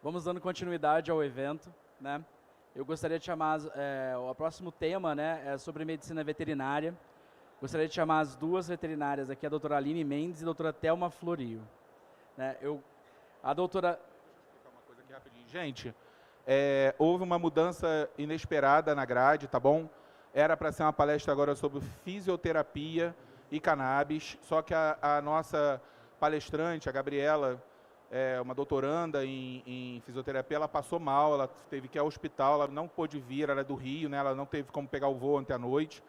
Vamos dando continuidade ao evento, né? Eu gostaria de chamar, o próximo tema, né, é sobre medicina veterinária. Gostaria de chamar as duas veterinárias aqui, a doutora Aline Mendes e a doutora Thelma Florio. Né, a doutora... Vou explicar uma coisa aqui rapidinho. Gente, houve uma mudança inesperada na grade, tá bom? Era para ser uma palestra agora sobre fisioterapia e cannabis, só que a nossa palestrante, a Gabriela, uma doutoranda em fisioterapia, ela passou mal, ela teve que ir ao hospital, ela não pôde vir, ela é do Rio, né? Ela não teve como pegar o voo ontem à noite,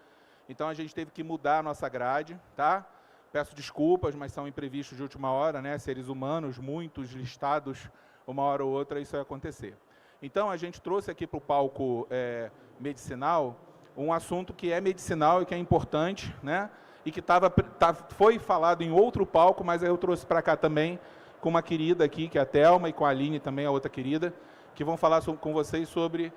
então a gente teve que mudar a nossa grade, tá? Peço desculpas, mas são imprevistos de última hora, né? Seres humanos, muitos listados, uma hora ou outra isso vai acontecer. Então a gente trouxe aqui para o palco medicinal um assunto que é medicinal e que é importante, né? E que foi falado em outro palco, mas eu trouxe para cá também com uma querida aqui, que é a Thelma, e com a Aline também, a outra querida, que vão falar com vocês sobre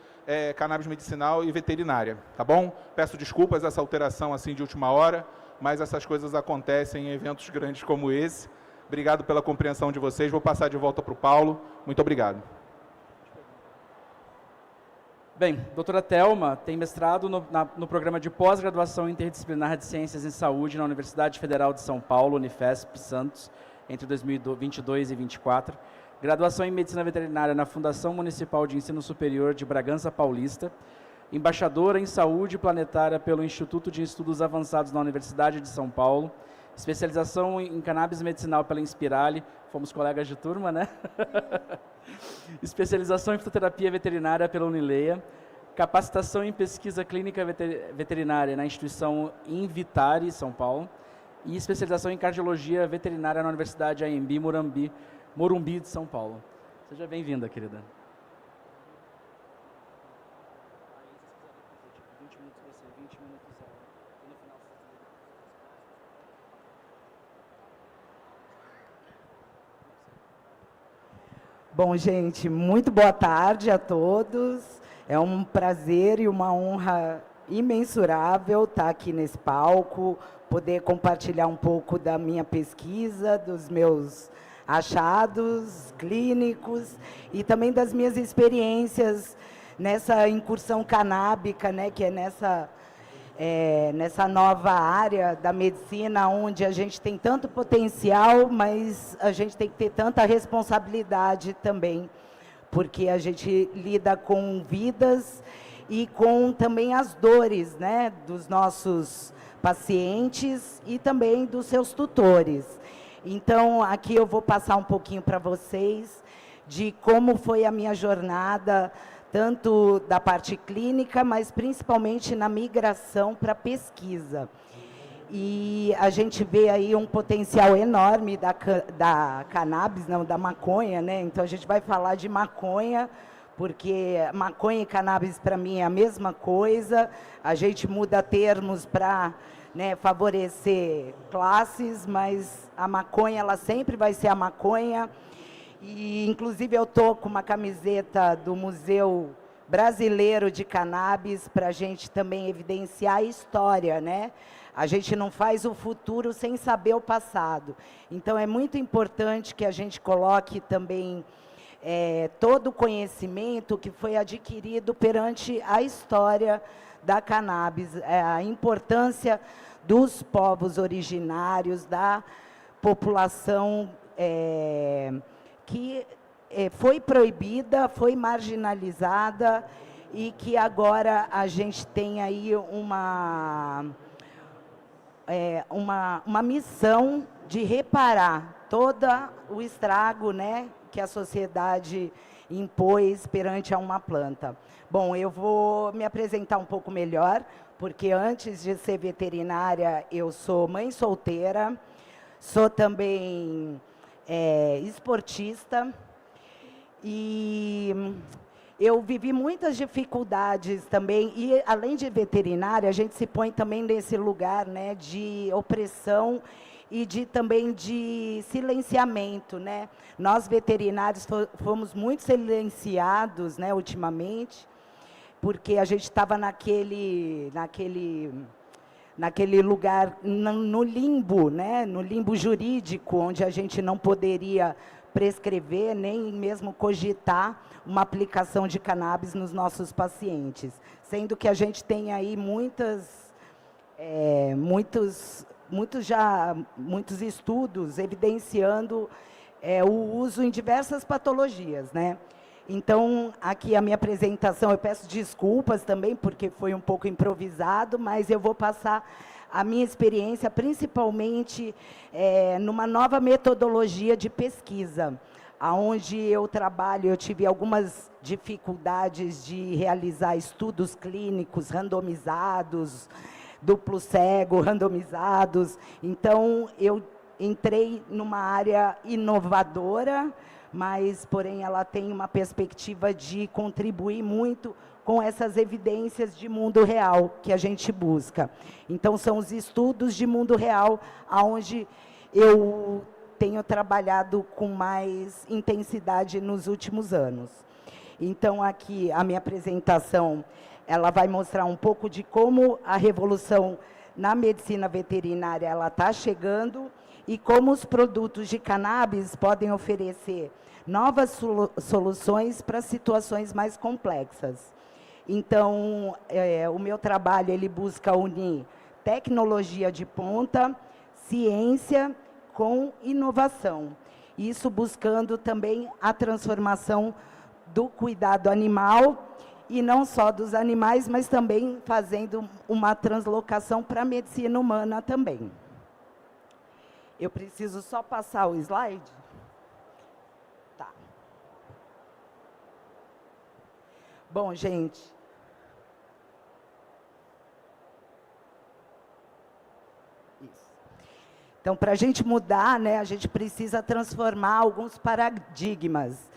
cannabis medicinal e veterinária, tá bom? Peço desculpas essa alteração assim de última hora, mas essas coisas acontecem em eventos grandes como esse. Obrigado pela compreensão de vocês. Vou passar de volta para o Paulo. Muito obrigado. Bem, doutora Thelma tem mestrado no programa de pós-graduação interdisciplinar de Ciências em Saúde na Universidade Federal de São Paulo, Unifesp Santos, entre 2022 e 2024. Graduação em Medicina Veterinária na Fundação Municipal de Ensino Superior de Bragança Paulista. Embaixadora em Saúde Planetária pelo Instituto de Estudos Avançados na Universidade de São Paulo. Especialização em cannabis medicinal pela Inspirali. Fomos colegas de turma, né? Especialização em fitoterapia veterinária pela Unileia. Capacitação em pesquisa clínica veterinária na instituição Invitare, São Paulo. E especialização em cardiologia veterinária na Universidade AMB Morumbi de São Paulo. Seja bem-vinda, querida. Bom, gente, muito boa tarde a todos. É um prazer e uma honra imensurável estar aqui nesse palco, poder compartilhar um pouco da minha pesquisa, dos meus achados clínicos e também das minhas experiências nessa incursão canábica, né, que é nessa nova área da medicina, onde a gente tem tanto potencial, mas a gente tem que ter tanta responsabilidade também, porque a gente lida com vidas e com também as dores, né, dos nossos pacientes e também dos seus tutores. Então, aqui eu vou passar um pouquinho para vocês de como foi a minha jornada, tanto da parte clínica, mas principalmente na migração para pesquisa. E a gente vê aí um potencial enorme da cannabis, não, da maconha, né? Então a gente vai falar de maconha, porque maconha e cannabis para mim é a mesma coisa. A gente muda termos para, né, favorecer classes, mas a maconha ela sempre vai ser a maconha. E, inclusive, eu estou com uma camiseta do Museu Brasileiro de Cannabis para a gente também evidenciar a história, né? A gente não faz o futuro sem saber o passado. Então, é muito importante que a gente coloque também todo o conhecimento que foi adquirido perante a história da cannabis, a importância dos povos originários, da população que foi proibida, foi marginalizada e que agora a gente tem aí uma missão de reparar todo o estrago, né, que a sociedade impôs perante a uma planta. Bom, eu vou me apresentar um pouco melhor, porque antes de ser veterinária, eu sou mãe solteira, sou também esportista e eu vivi muitas dificuldades também, e além de veterinária, a gente se põe também nesse lugar, né, de opressão e também de silenciamento, né? Nós veterinários fomos muito silenciados, né, ultimamente, porque a gente estava naquele lugar, no limbo, né? No limbo jurídico, onde a gente não poderia prescrever, nem mesmo cogitar uma aplicação de cannabis nos nossos pacientes, sendo que a gente tem aí muitos estudos evidenciando o uso em diversas patologias, né? Então, aqui a minha apresentação, eu peço desculpas também, porque foi um pouco improvisado, mas eu vou passar a minha experiência, principalmente numa nova metodologia de pesquisa, onde eu trabalho, eu tive algumas dificuldades de realizar estudos clínicos randomizados, duplo cego, randomizados. Então, eu entrei numa área inovadora, mas, porém, ela tem uma perspectiva de contribuir muito com essas evidências de mundo real que a gente busca. Então, são os estudos de mundo real, onde eu tenho trabalhado com mais intensidade nos últimos anos. Então, aqui, a minha apresentação, ela vai mostrar um pouco de como a revolução na medicina veterinária ela está chegando e como os produtos de cannabis podem oferecer novas soluções para situações mais complexas. Então, o meu trabalho ele busca unir tecnologia de ponta, ciência com inovação. Isso buscando também a transformação do cuidado animal, e não só dos animais, mas também fazendo uma translocação para a medicina humana também. Eu preciso só passar o slide? Tá. Bom, gente. Isso. Então, para a gente mudar, né, a gente precisa transformar alguns paradigmas.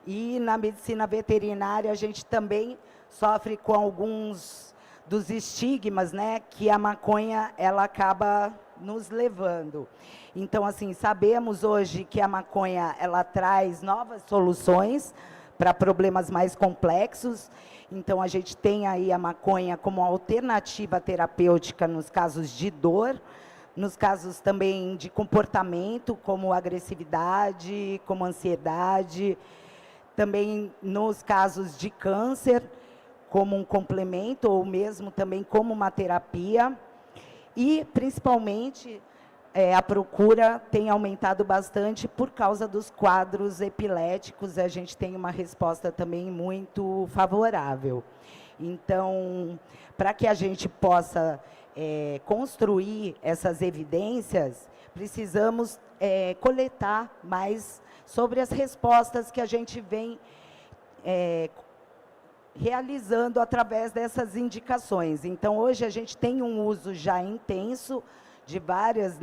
E na medicina veterinária a gente também sofre com alguns dos estigmas, né, que a maconha ela acaba nos levando. Então, assim, sabemos hoje que a maconha ela traz novas soluções para problemas mais complexos. Então, a gente tem aí a maconha como alternativa terapêutica nos casos de dor, nos casos também de comportamento, como agressividade, como ansiedade, também nos casos de câncer, como um complemento, ou mesmo também como uma terapia. E, principalmente, a procura tem aumentado bastante por causa dos quadros epiléticos. A gente tem uma resposta também muito favorável. Então, para que a gente possa construir essas evidências, precisamos coletar mais sobre as respostas que a gente vem realizando através dessas indicações. Então, hoje a gente tem um uso já intenso de várias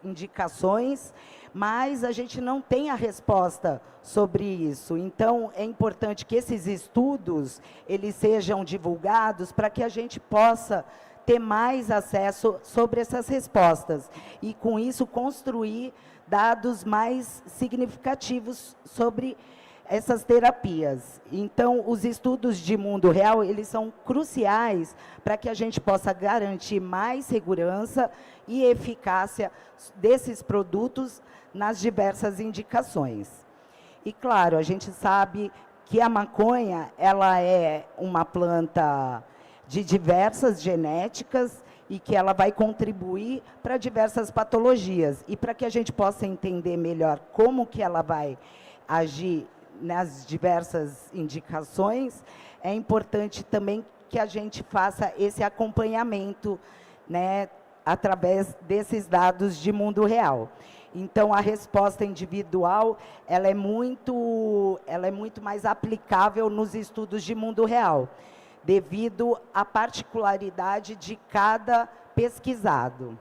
indicações, mas a gente não tem a resposta sobre isso. Então, é importante que esses estudos eles sejam divulgados para que a gente possa ter mais acesso sobre essas respostas e, com isso, construir dados mais significativos sobre essas terapias. Então, os estudos de mundo real, eles são cruciais para que a gente possa garantir mais segurança e eficácia desses produtos nas diversas indicações. E, claro, a gente sabe que a maconha, ela é uma planta de diversas genéticas e que ela vai contribuir para diversas patologias. E para que a gente possa entender melhor como que ela vai agir nas diversas indicações, é importante também que a gente faça esse acompanhamento, né, através desses dados de mundo real. Então, a resposta individual, ela é muito mais aplicável nos estudos de mundo real, devido à particularidade de cada pesquisado.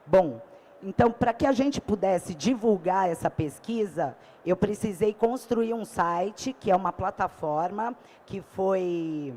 Bom, então, para que a gente pudesse divulgar essa pesquisa, eu precisei construir um site, que é uma plataforma, que foi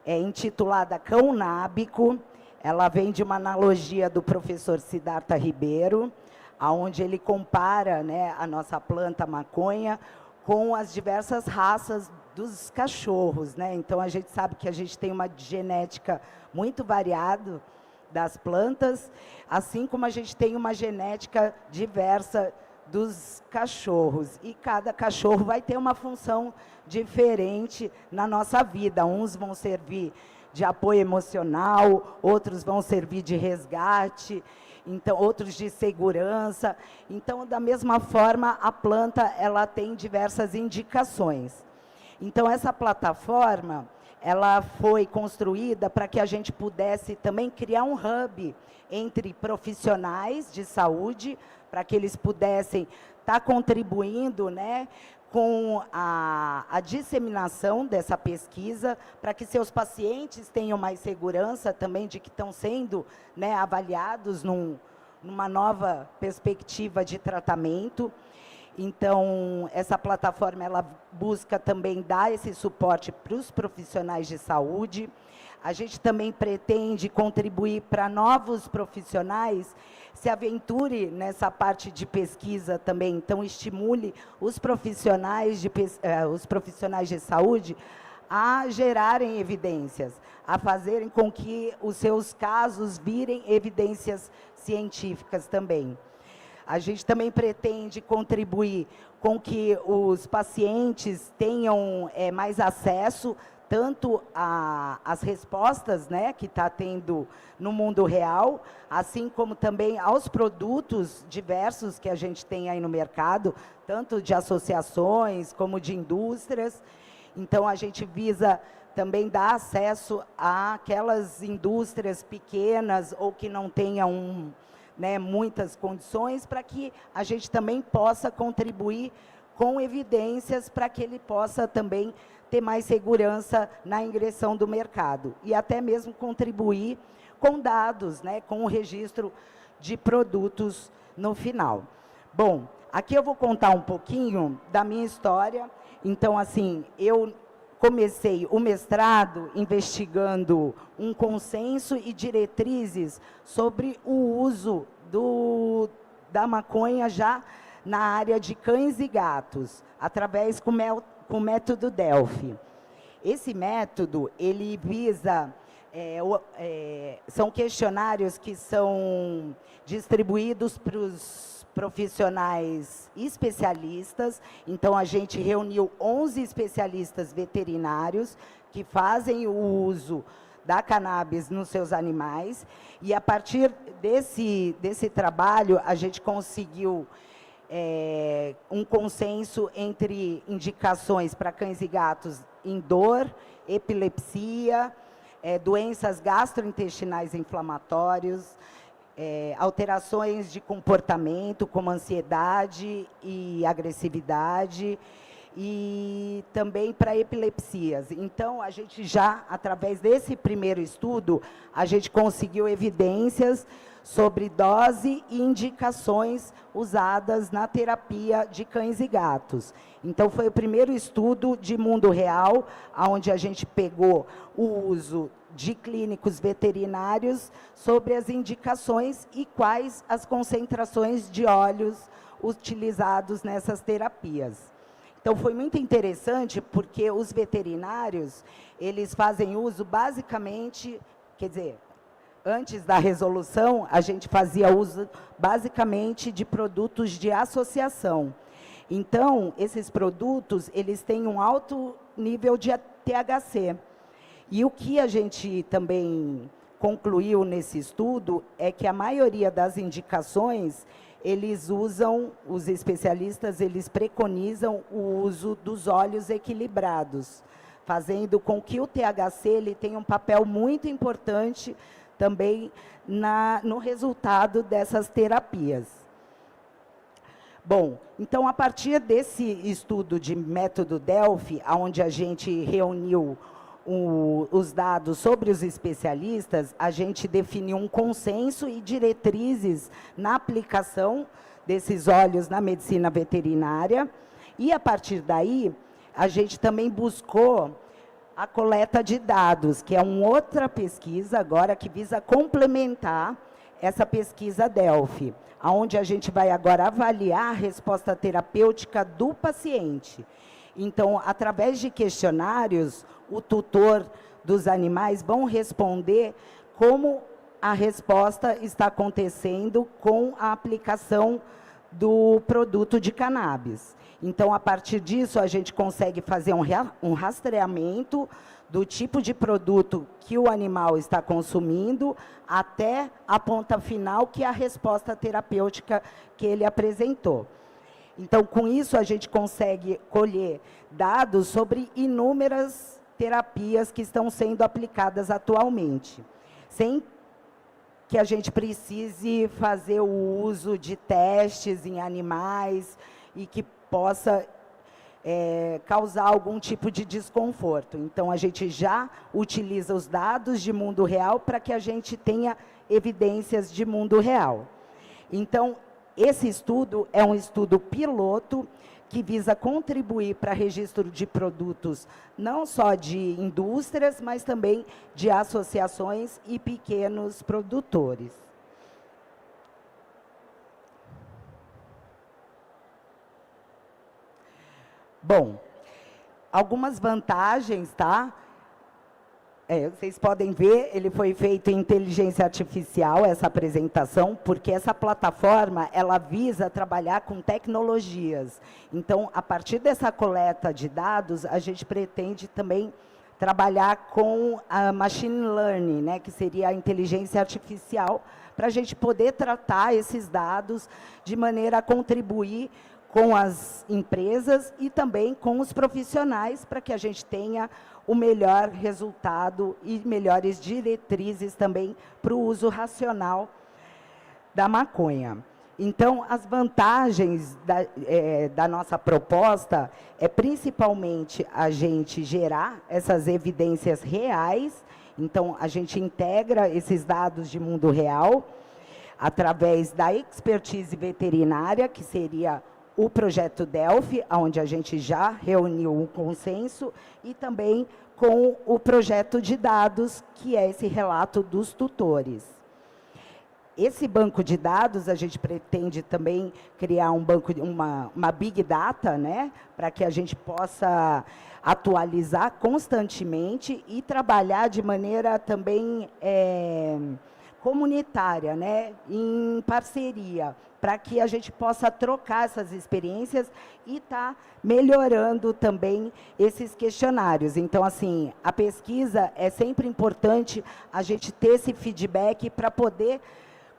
intitulada Caunábico. Ela vem de uma analogia do professor Siddhartha Ribeiro, onde ele compara, né, a nossa planta maconha com as diversas raças dos cachorros, né? Então, a gente sabe que a gente tem uma genética muito variada, das plantas, assim como a gente tem uma genética diversa dos cachorros. E cada cachorro vai ter uma função diferente na nossa vida. Uns vão servir de apoio emocional, outros vão servir de resgate, então outros de segurança. Então, da mesma forma, a planta ela tem diversas indicações. Então, essa plataforma ela foi construída para que a gente pudesse também criar um hub entre profissionais de saúde, para que eles pudessem estar contribuindo, né, com a disseminação dessa pesquisa, para que seus pacientes tenham mais segurança também de que estão sendo, né, avaliados numa nova perspectiva de tratamento. Então, essa plataforma ela busca também dar esse suporte para os profissionais de saúde. A gente também pretende contribuir para novos profissionais, se aventure nessa parte de pesquisa também. Então, estimule os profissionais de saúde a gerarem evidências, a fazerem com que os seus casos virem evidências científicas também. A gente também pretende contribuir com que os pacientes tenham mais acesso tanto às respostas, né, que está tendo no mundo real, assim como também aos produtos diversos que a gente tem aí no mercado, tanto de associações como de indústrias. Então, a gente visa também dar acesso àquelas indústrias pequenas ou que não tenham muitas condições, para que a gente também possa contribuir com evidências para que ele possa também ter mais segurança na ingressão do mercado e até mesmo contribuir com dados, né, com o registro de produtos no final. Bom, aqui eu vou contar um pouquinho da minha história. Então, assim, eu comecei o mestrado investigando um consenso e diretrizes sobre o uso da maconha já na área de cães e gatos, através com o método Delphi. Esse método, ele visa, são questionários que são distribuídos para os profissionais especialistas. Então, a gente reuniu 11 especialistas veterinários que fazem o uso da cannabis nos seus animais, e a partir desse trabalho, a gente conseguiu um consenso entre indicações para cães e gatos em dor, epilepsia, doenças gastrointestinais inflamatórias, alterações de comportamento, como ansiedade e agressividade, e também para epilepsias. Então, a gente já, através desse primeiro estudo, a gente conseguiu evidências sobre dose e indicações usadas na terapia de cães e gatos. Então, foi o primeiro estudo de mundo real, onde a gente pegou o uso de clínicos veterinários sobre as indicações e quais as concentrações de óleos utilizados nessas terapias. Então, foi muito interessante, porque os veterinários, eles fazem uso basicamente, quer dizer, antes da resolução, a gente fazia uso basicamente de produtos de associação. Então, esses produtos, eles têm um alto nível de THC. E o que a gente também concluiu nesse estudo é que a maioria das indicações, eles usam, os especialistas, eles preconizam o uso dos óleos equilibrados, fazendo com que o THC ele tenha um papel muito importante também no resultado dessas terapias. Bom, então, a partir desse estudo de método Delphi, onde a gente reuniu os dados sobre os especialistas, a gente definiu um consenso e diretrizes na aplicação desses óleos na medicina veterinária, e, a partir daí, a gente também buscou a coleta de dados, que é uma outra pesquisa agora que visa complementar essa pesquisa Delphi, onde a gente vai agora avaliar a resposta terapêutica do paciente. Então, através de questionários, o tutor dos animais vão responder como a resposta está acontecendo com a aplicação do produto de cannabis. Então, a partir disso, a gente consegue fazer um rastreamento do tipo de produto que o animal está consumindo até a ponta final, que é a resposta terapêutica que ele apresentou. Então, com isso, a gente consegue colher dados sobre inúmeras terapias que estão sendo aplicadas atualmente, sem que a gente precise fazer o uso de testes em animais e que possa causar algum tipo de desconforto. Então, a gente já utiliza os dados de mundo real para que a gente tenha evidências de mundo real. Então, esse estudo é um estudo piloto que visa contribuir para registro de produtos, não só de indústrias, mas também de associações e pequenos produtores. Bom, algumas vantagens, tá? Vocês podem ver, ele foi feito em inteligência artificial, essa apresentação, porque essa plataforma, ela visa trabalhar com tecnologias. Então, a partir dessa coleta de dados, a gente pretende também trabalhar com a machine learning, né, que seria a inteligência artificial, para a gente poder tratar esses dados de maneira a contribuir com as empresas e também com os profissionais, para que a gente tenha o melhor resultado e melhores diretrizes também para o uso racional da maconha. Então, as vantagens da nossa proposta é principalmente a gente gerar essas evidências reais. Então, a gente integra esses dados de mundo real através da expertise veterinária, que seria o projeto Delphi, onde a gente já reuniu um consenso, e também com o projeto de dados, que é esse relato dos tutores. Esse banco de dados, a gente pretende também criar um banco, uma Big Data, né, para que a gente possa atualizar constantemente e trabalhar de maneira também comunitária, né, em parceria, para que a gente possa trocar essas experiências e estar melhorando também esses questionários. Então, assim, a pesquisa é sempre importante a gente ter esse feedback para poder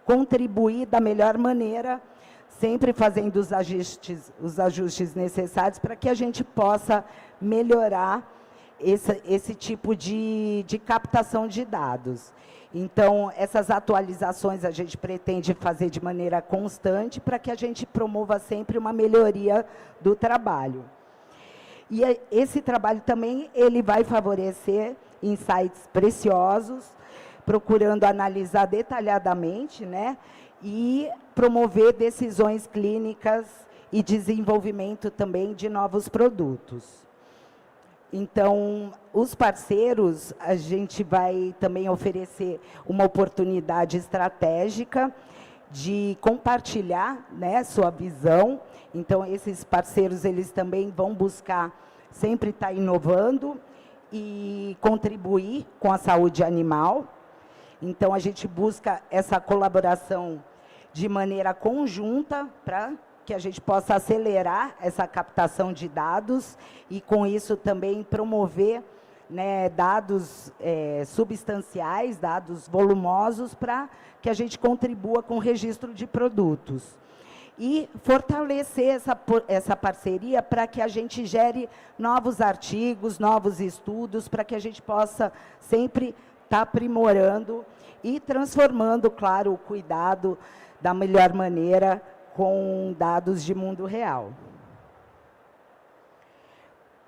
contribuir da melhor maneira, sempre fazendo os ajustes necessários para que a gente possa melhorar esse tipo de captação de dados. Então, essas atualizações a gente pretende fazer de maneira constante para que a gente promova sempre uma melhoria do trabalho. E esse trabalho também ele vai favorecer insights preciosos, procurando analisar detalhadamente, né, e promover decisões clínicas e desenvolvimento também de novos produtos. Então, os parceiros, a gente vai também oferecer uma oportunidade estratégica de compartilhar, né, sua visão. Então, esses parceiros, eles também vão buscar sempre estar inovando e contribuir com a saúde animal. Então, a gente busca essa colaboração de maneira conjunta para que a gente possa acelerar essa captação de dados e, com isso, também promover, né, dados substanciais, dados volumosos, para que a gente contribua com o registro de produtos. E fortalecer essa parceria para que a gente gere novos artigos, novos estudos, para que a gente possa sempre estar aprimorando e transformando, claro, o cuidado da melhor maneira com dados de mundo real.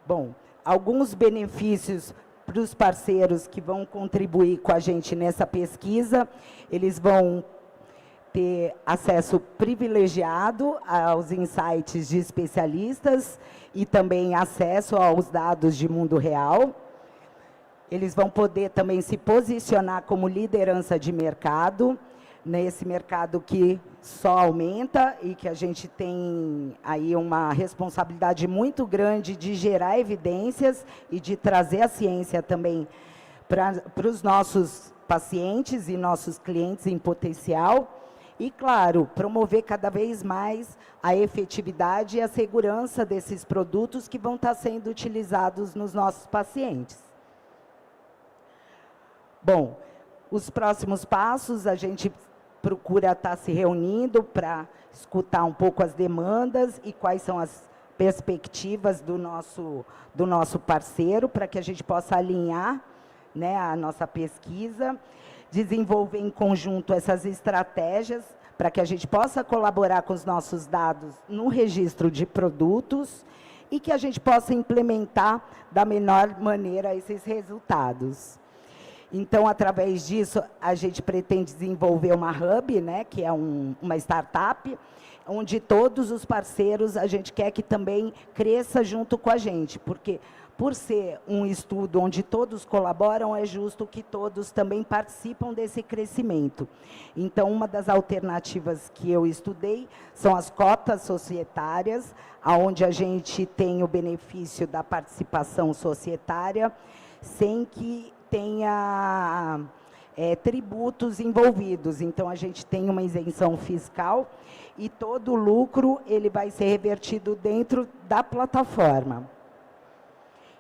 Bom, alguns benefícios para os parceiros que vão contribuir com a gente nessa pesquisa: eles vão ter acesso privilegiado aos insights de especialistas e também acesso aos dados de mundo real. Eles vão poder também se posicionar como liderança de mercado, nesse mercado que só aumenta e que a gente tem aí uma responsabilidade muito grande de gerar evidências e de trazer a ciência também para os nossos pacientes e nossos clientes em potencial e, claro, promover cada vez mais a efetividade e a segurança desses produtos que vão estar sendo utilizados nos nossos pacientes. Bom, os próximos passos, a gente procura estar se reunindo para escutar um pouco as demandas e quais são as perspectivas do nosso parceiro, para que a gente possa alinhar, né, a nossa pesquisa, desenvolver em conjunto essas estratégias para que a gente possa colaborar com os nossos dados no registro de produtos e que a gente possa implementar da melhor maneira esses resultados. Então, através disso, a gente pretende desenvolver uma hub, né, que é uma startup, onde todos os parceiros, a gente quer que também cresça junto com a gente, porque por ser um estudo onde todos colaboram, é justo que todos também participam desse crescimento. Então, uma das alternativas que eu estudei são as cotas societárias, onde a gente tem o benefício da participação societária, sem que tenha tributos envolvidos. Então, a gente tem uma isenção fiscal e todo o lucro ele vai ser revertido dentro da plataforma.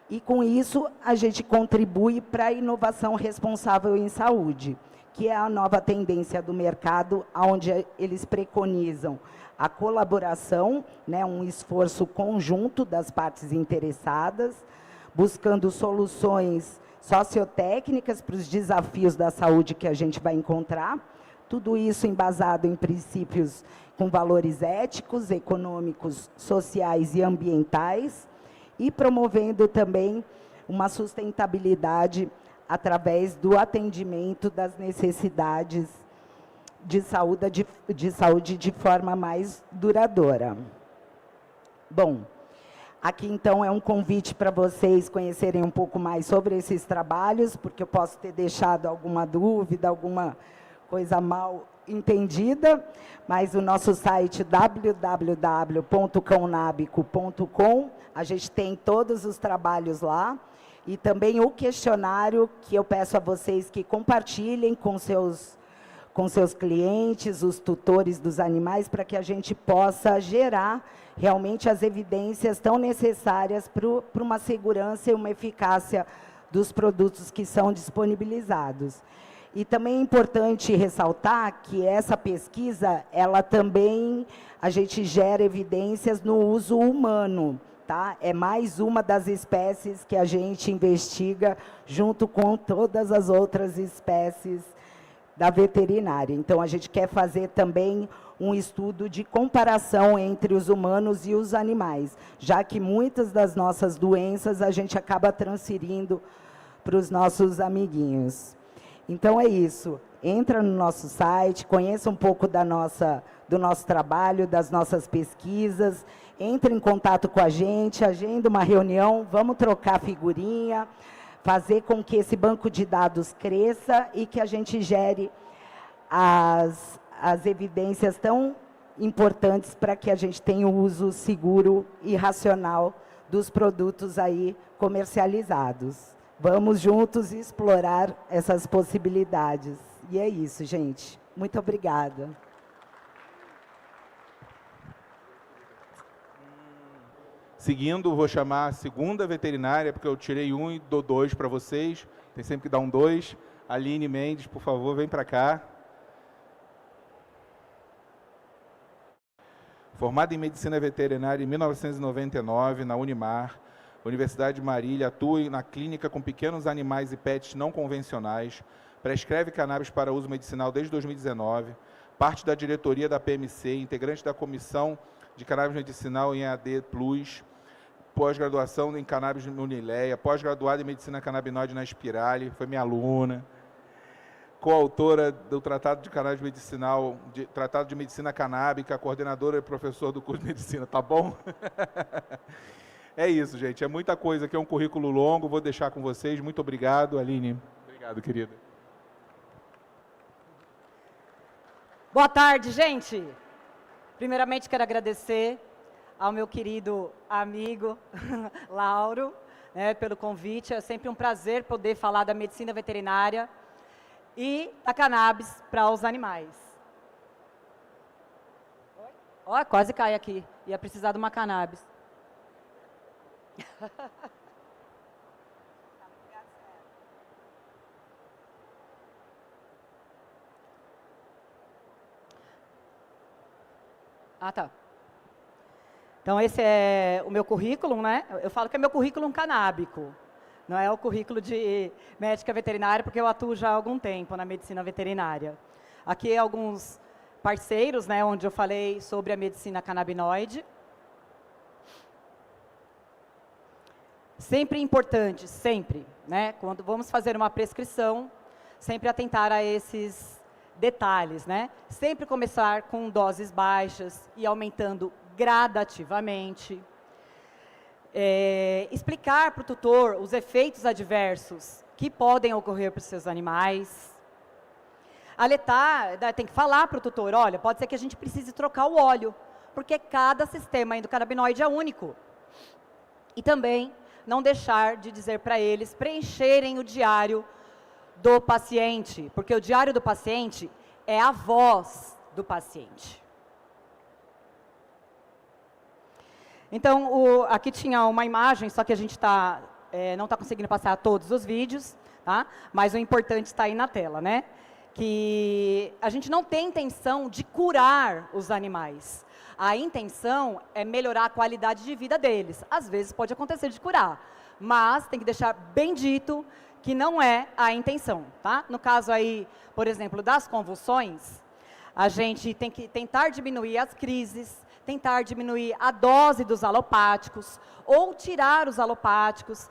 E, com isso, a gente contribui para a inovação responsável em saúde, que é a nova tendência do mercado, onde eles preconizam a colaboração, né, um esforço conjunto das partes interessadas, buscando soluções sociotécnicas para os desafios da saúde que a gente vai encontrar, tudo isso embasado em princípios com valores éticos, econômicos, sociais e ambientais, e promovendo também uma sustentabilidade através do atendimento das necessidades de saúde de forma mais duradoura. Bom, aqui então é um convite para vocês conhecerem um pouco mais sobre esses trabalhos, porque eu posso ter deixado alguma dúvida, alguma coisa mal entendida, mas o nosso site www.caunabico.com, a gente tem todos os trabalhos lá, e também o questionário que eu peço a vocês que compartilhem com seus clientes, os tutores dos animais, para que a gente possa gerar realmente as evidências tão necessárias para uma segurança e uma eficácia dos produtos que são disponibilizados. E também é importante ressaltar que essa pesquisa, ela também, a gente gera evidências no uso humano, tá? É mais uma das espécies que a gente investiga junto com todas as outras espécies da veterinária. Então, a gente quer fazer também um estudo de comparação entre os humanos e os animais, já que muitas das nossas doenças a gente acaba transferindo para os nossos amiguinhos. Então, é isso. Entra no nosso site, conheça um pouco do nosso trabalho, das nossas pesquisas, entre em contato com a gente, agenda uma reunião, vamos trocar figurinha, fazer com que esse banco de dados cresça e que a gente gere as evidências tão importantes para que a gente tenha o uso seguro e racional dos produtos aí comercializados. Vamos juntos explorar essas possibilidades. E é isso, gente. Muito obrigada. Seguindo, vou chamar a segunda veterinária, porque eu tirei um e dou 2 para vocês. Tem sempre que dar um 2. Aline Mendes, por favor, vem para cá. Formada em Medicina Veterinária em 1999, na Unimar, Universidade de Marília, atua na clínica com pequenos animais e pets não convencionais, prescreve cannabis para uso medicinal desde 2019, parte da diretoria da PMC, integrante da Comissão de Cannabis Medicinal em AD+, pós-graduação em Cannabis no Unileia, pós-graduada em Medicina Canabinoide na Spirale, foi minha aluna, coautora do Tratado de Cannabis Medicinal, Tratado de Medicina Canábica, coordenadora e professor do curso de Medicina, tá bom? É isso, gente, é muita coisa aqui, é um currículo longo, vou deixar com vocês. Muito obrigado, Aline. Obrigado, querida. Boa tarde, gente. Primeiramente, quero agradecer ao meu querido amigo Lauro, né, pelo convite. É sempre um prazer poder falar da medicina veterinária. e da cannabis para os animais. Ó, quase cai aqui. Ia precisar de uma cannabis. Ah, tá. Então, esse é o meu currículo, né? Eu falo que é meu currículo canábico. Não é o currículo de médica veterinária, porque eu atuo já há algum tempo na medicina veterinária. Aqui alguns parceiros, né, onde eu falei sobre a medicina canabinoide. Sempre importante, sempre, né, quando vamos fazer uma prescrição, sempre atentar a esses detalhes, né? Sempre começar com doses baixas e aumentando gradativamente. Explicar para o tutor os efeitos adversos que podem ocorrer para os seus animais. Alertar, tem que falar para o tutor, olha, pode ser que a gente precise trocar o óleo, porque cada sistema endocannabinoide é único. E também não deixar de dizer para eles preencherem o diário do paciente, porque o diário do paciente é a voz do paciente. Então, aqui tinha uma imagem, só que a gente não está conseguindo passar todos os vídeos, tá? Mas o importante está aí na tela, né? Que a gente não tem intenção de curar os animais. A intenção é melhorar a qualidade de vida deles. Às vezes pode acontecer de curar, mas tem que deixar bem dito que não é a intenção, tá? No caso aí, por exemplo, das convulsões, a gente tem que tentar diminuir as crises, tentar diminuir a dose dos alopáticos, ou tirar os alopáticos,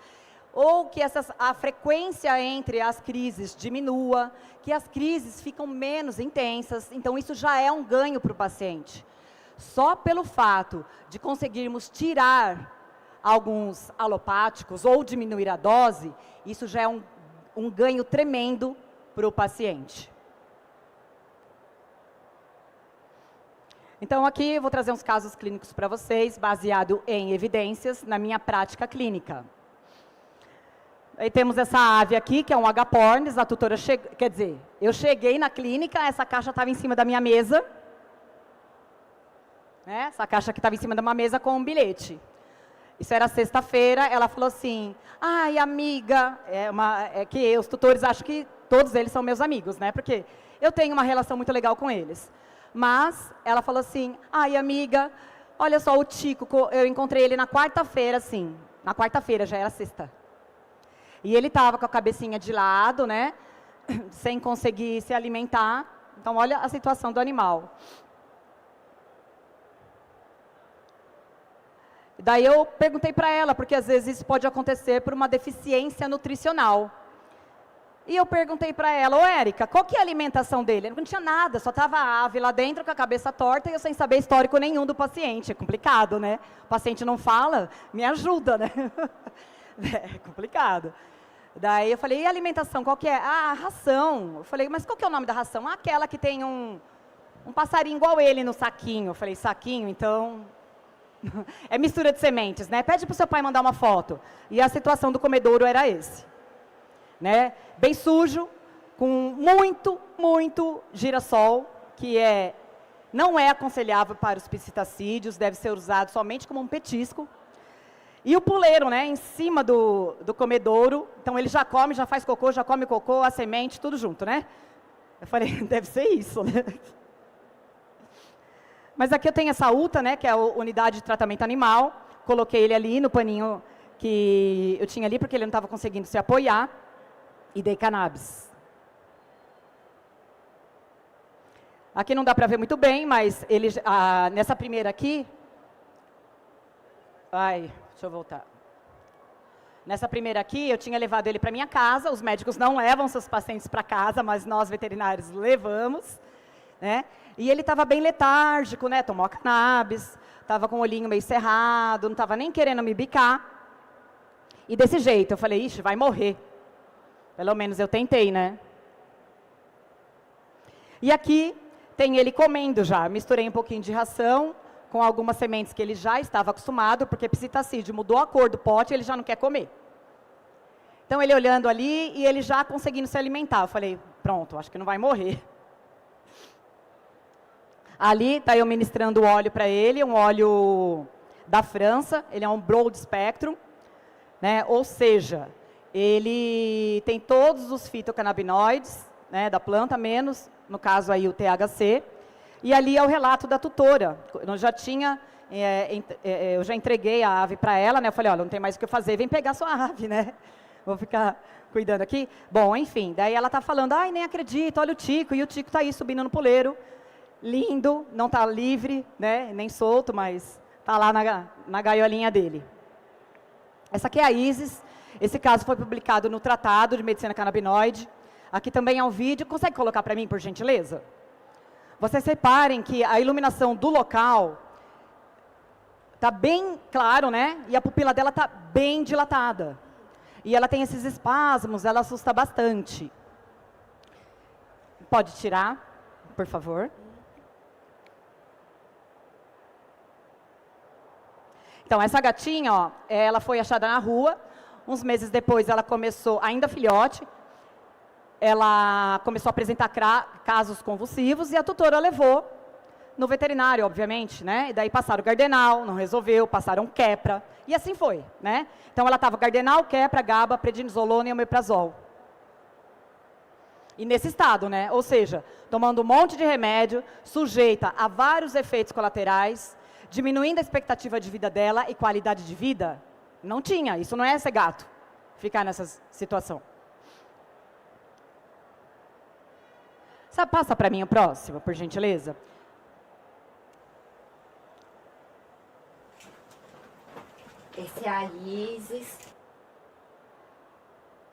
ou que a frequência entre as crises diminua, que as crises ficam menos intensas, então isso já é um ganho para o paciente. Só pelo fato de conseguirmos tirar alguns alopáticos ou diminuir a dose, isso já é um ganho tremendo para o paciente. Então, aqui eu vou trazer uns casos clínicos para vocês, baseado em evidências na minha prática clínica. Aí temos essa ave aqui, que é um agapornis, a tutora quer dizer, eu cheguei na clínica, essa caixa estava em cima da minha mesa, né? Essa caixa que estava em cima de uma mesa com um bilhete. Isso era sexta-feira, ela falou assim, ai, amiga, que os tutores acham que todos eles são meus amigos, né? Porque eu tenho uma relação muito legal com eles. Mas ela falou assim, ai, amiga, olha só, o Tico, eu encontrei ele na quarta-feira, assim, na quarta-feira, já era sexta. E ele estava com a cabecinha de lado, né, sem conseguir se alimentar. Então, olha a situação do animal. Daí eu perguntei para ela, porque às vezes isso pode acontecer por uma deficiência nutricional. E eu perguntei para ela, ô Érica, qual que é a alimentação dele? Não tinha nada, só estava a ave lá dentro com a cabeça torta e eu sem saber histórico nenhum do paciente. É complicado, né? O paciente não fala, me ajuda, né? É complicado. Daí eu falei, e a alimentação, qual que é? Ah, a ração. Eu falei, mas qual que é o nome da ração? Ah, aquela que tem um passarinho igual ele no saquinho. Eu falei, saquinho, então... é mistura de sementes, né? Pede para o seu pai mandar uma foto. E a situação do comedouro era esse. Né? Bem sujo, com muito girassol, que não é aconselhável para os piscitacídeos, deve ser usado somente como um petisco. E o puleiro, né, em cima do comedouro, então ele já come, já faz cocô, já come cocô, a semente, tudo junto, né? Eu falei, deve ser isso, né? Mas aqui eu tenho essa UTA, né, que é a unidade de tratamento animal, coloquei ele ali no paninho que eu tinha ali, porque ele não estava conseguindo se apoiar, e dei cannabis. Aqui não dá para ver muito bem, mas nessa primeira aqui... deixa eu voltar. Nessa primeira aqui, eu tinha levado ele para minha casa, os médicos não levam seus pacientes para casa, mas nós veterinários levamos, né? E ele estava bem letárgico, né? Tomou a cannabis, estava com o olhinho meio cerrado, não estava nem querendo me bicar. E desse jeito, eu falei, ixi, vai morrer. Pelo menos eu tentei, né? E aqui tem ele comendo já. Misturei um pouquinho de ração com algumas sementes que ele já estava acostumado, porque psitacídeo mudou a cor do pote e ele já não quer comer. Então ele olhando ali e ele já conseguindo se alimentar. Eu falei, pronto, acho que não vai morrer. Ali está eu ministrando óleo para ele, um óleo da França, ele é um broad spectrum, né? Ou seja, ele tem todos os fitocannabinoides, né, da planta, menos, no caso aí, o THC. E ali é o relato da tutora. Eu já tinha, eu já entreguei a ave para ela, né? Eu falei, olha, não tem mais o que fazer, vem pegar sua ave, né? Vou ficar cuidando aqui. Bom, enfim, daí ela está falando, ai, nem acredito, olha o Tico, e o Tico está aí subindo no puleiro, lindo, não está livre, né? Nem solto, mas está lá na gaiolinha dele. Essa aqui é a Isis. Esse caso foi publicado no Tratado de Medicina Canabinoide. Aqui também é um vídeo. Consegue colocar para mim, por gentileza? Vocês reparem que a iluminação do local está bem claro, né? E a pupila dela está bem dilatada. E ela tem esses espasmos, ela assusta bastante. Pode tirar, por favor. Então, essa gatinha, ó, ela foi achada na rua. Uns meses depois, ela começou, ainda filhote, ela começou a apresentar casos convulsivos e a tutora levou no veterinário, obviamente, né? E daí passaram Gardenal, não resolveu, passaram Quepra, e assim foi, né? Então ela estava Gardenal, Quepra, GABA, prednisolona e omeprazol. E nesse estado, né? Ou seja, tomando um monte de remédio, sujeita a vários efeitos colaterais, diminuindo a expectativa de vida dela e qualidade de vida, não tinha. Isso não é ser gato, ficar nessa situação. Passa para mim o próximo, por gentileza. Esse é a Isis.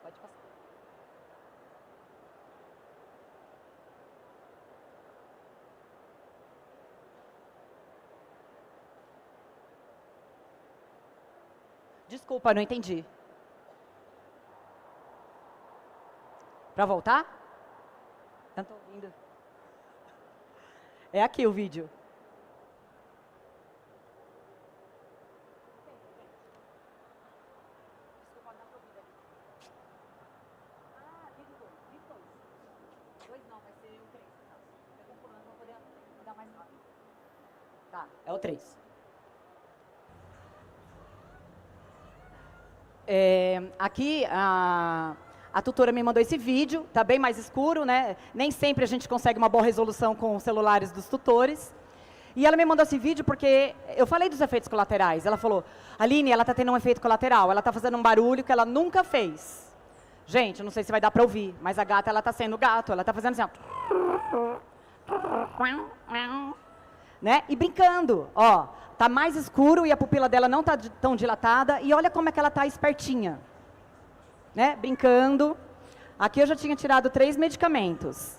Pode passar. Desculpa, não entendi. Para voltar? Não estou ouvindo. É aqui o vídeo. Tá, é o 3. Aqui, a tutora me mandou esse vídeo, está bem mais escuro, né? Nem sempre a gente consegue uma boa resolução com os celulares dos tutores. E ela me mandou esse vídeo porque eu falei dos efeitos colaterais. Ela falou, Aline, ela está tendo um efeito colateral, ela está fazendo um barulho que ela nunca fez. Gente, eu não sei se vai dar para ouvir, mas a gata, ela está sendo gato, ela está fazendo assim, ó. Né? E brincando, ó, tá mais escuro e a pupila dela não está tão dilatada, e olha como é que ela está espertinha. Né? Brincando. Aqui eu já tinha tirado 3 medicamentos.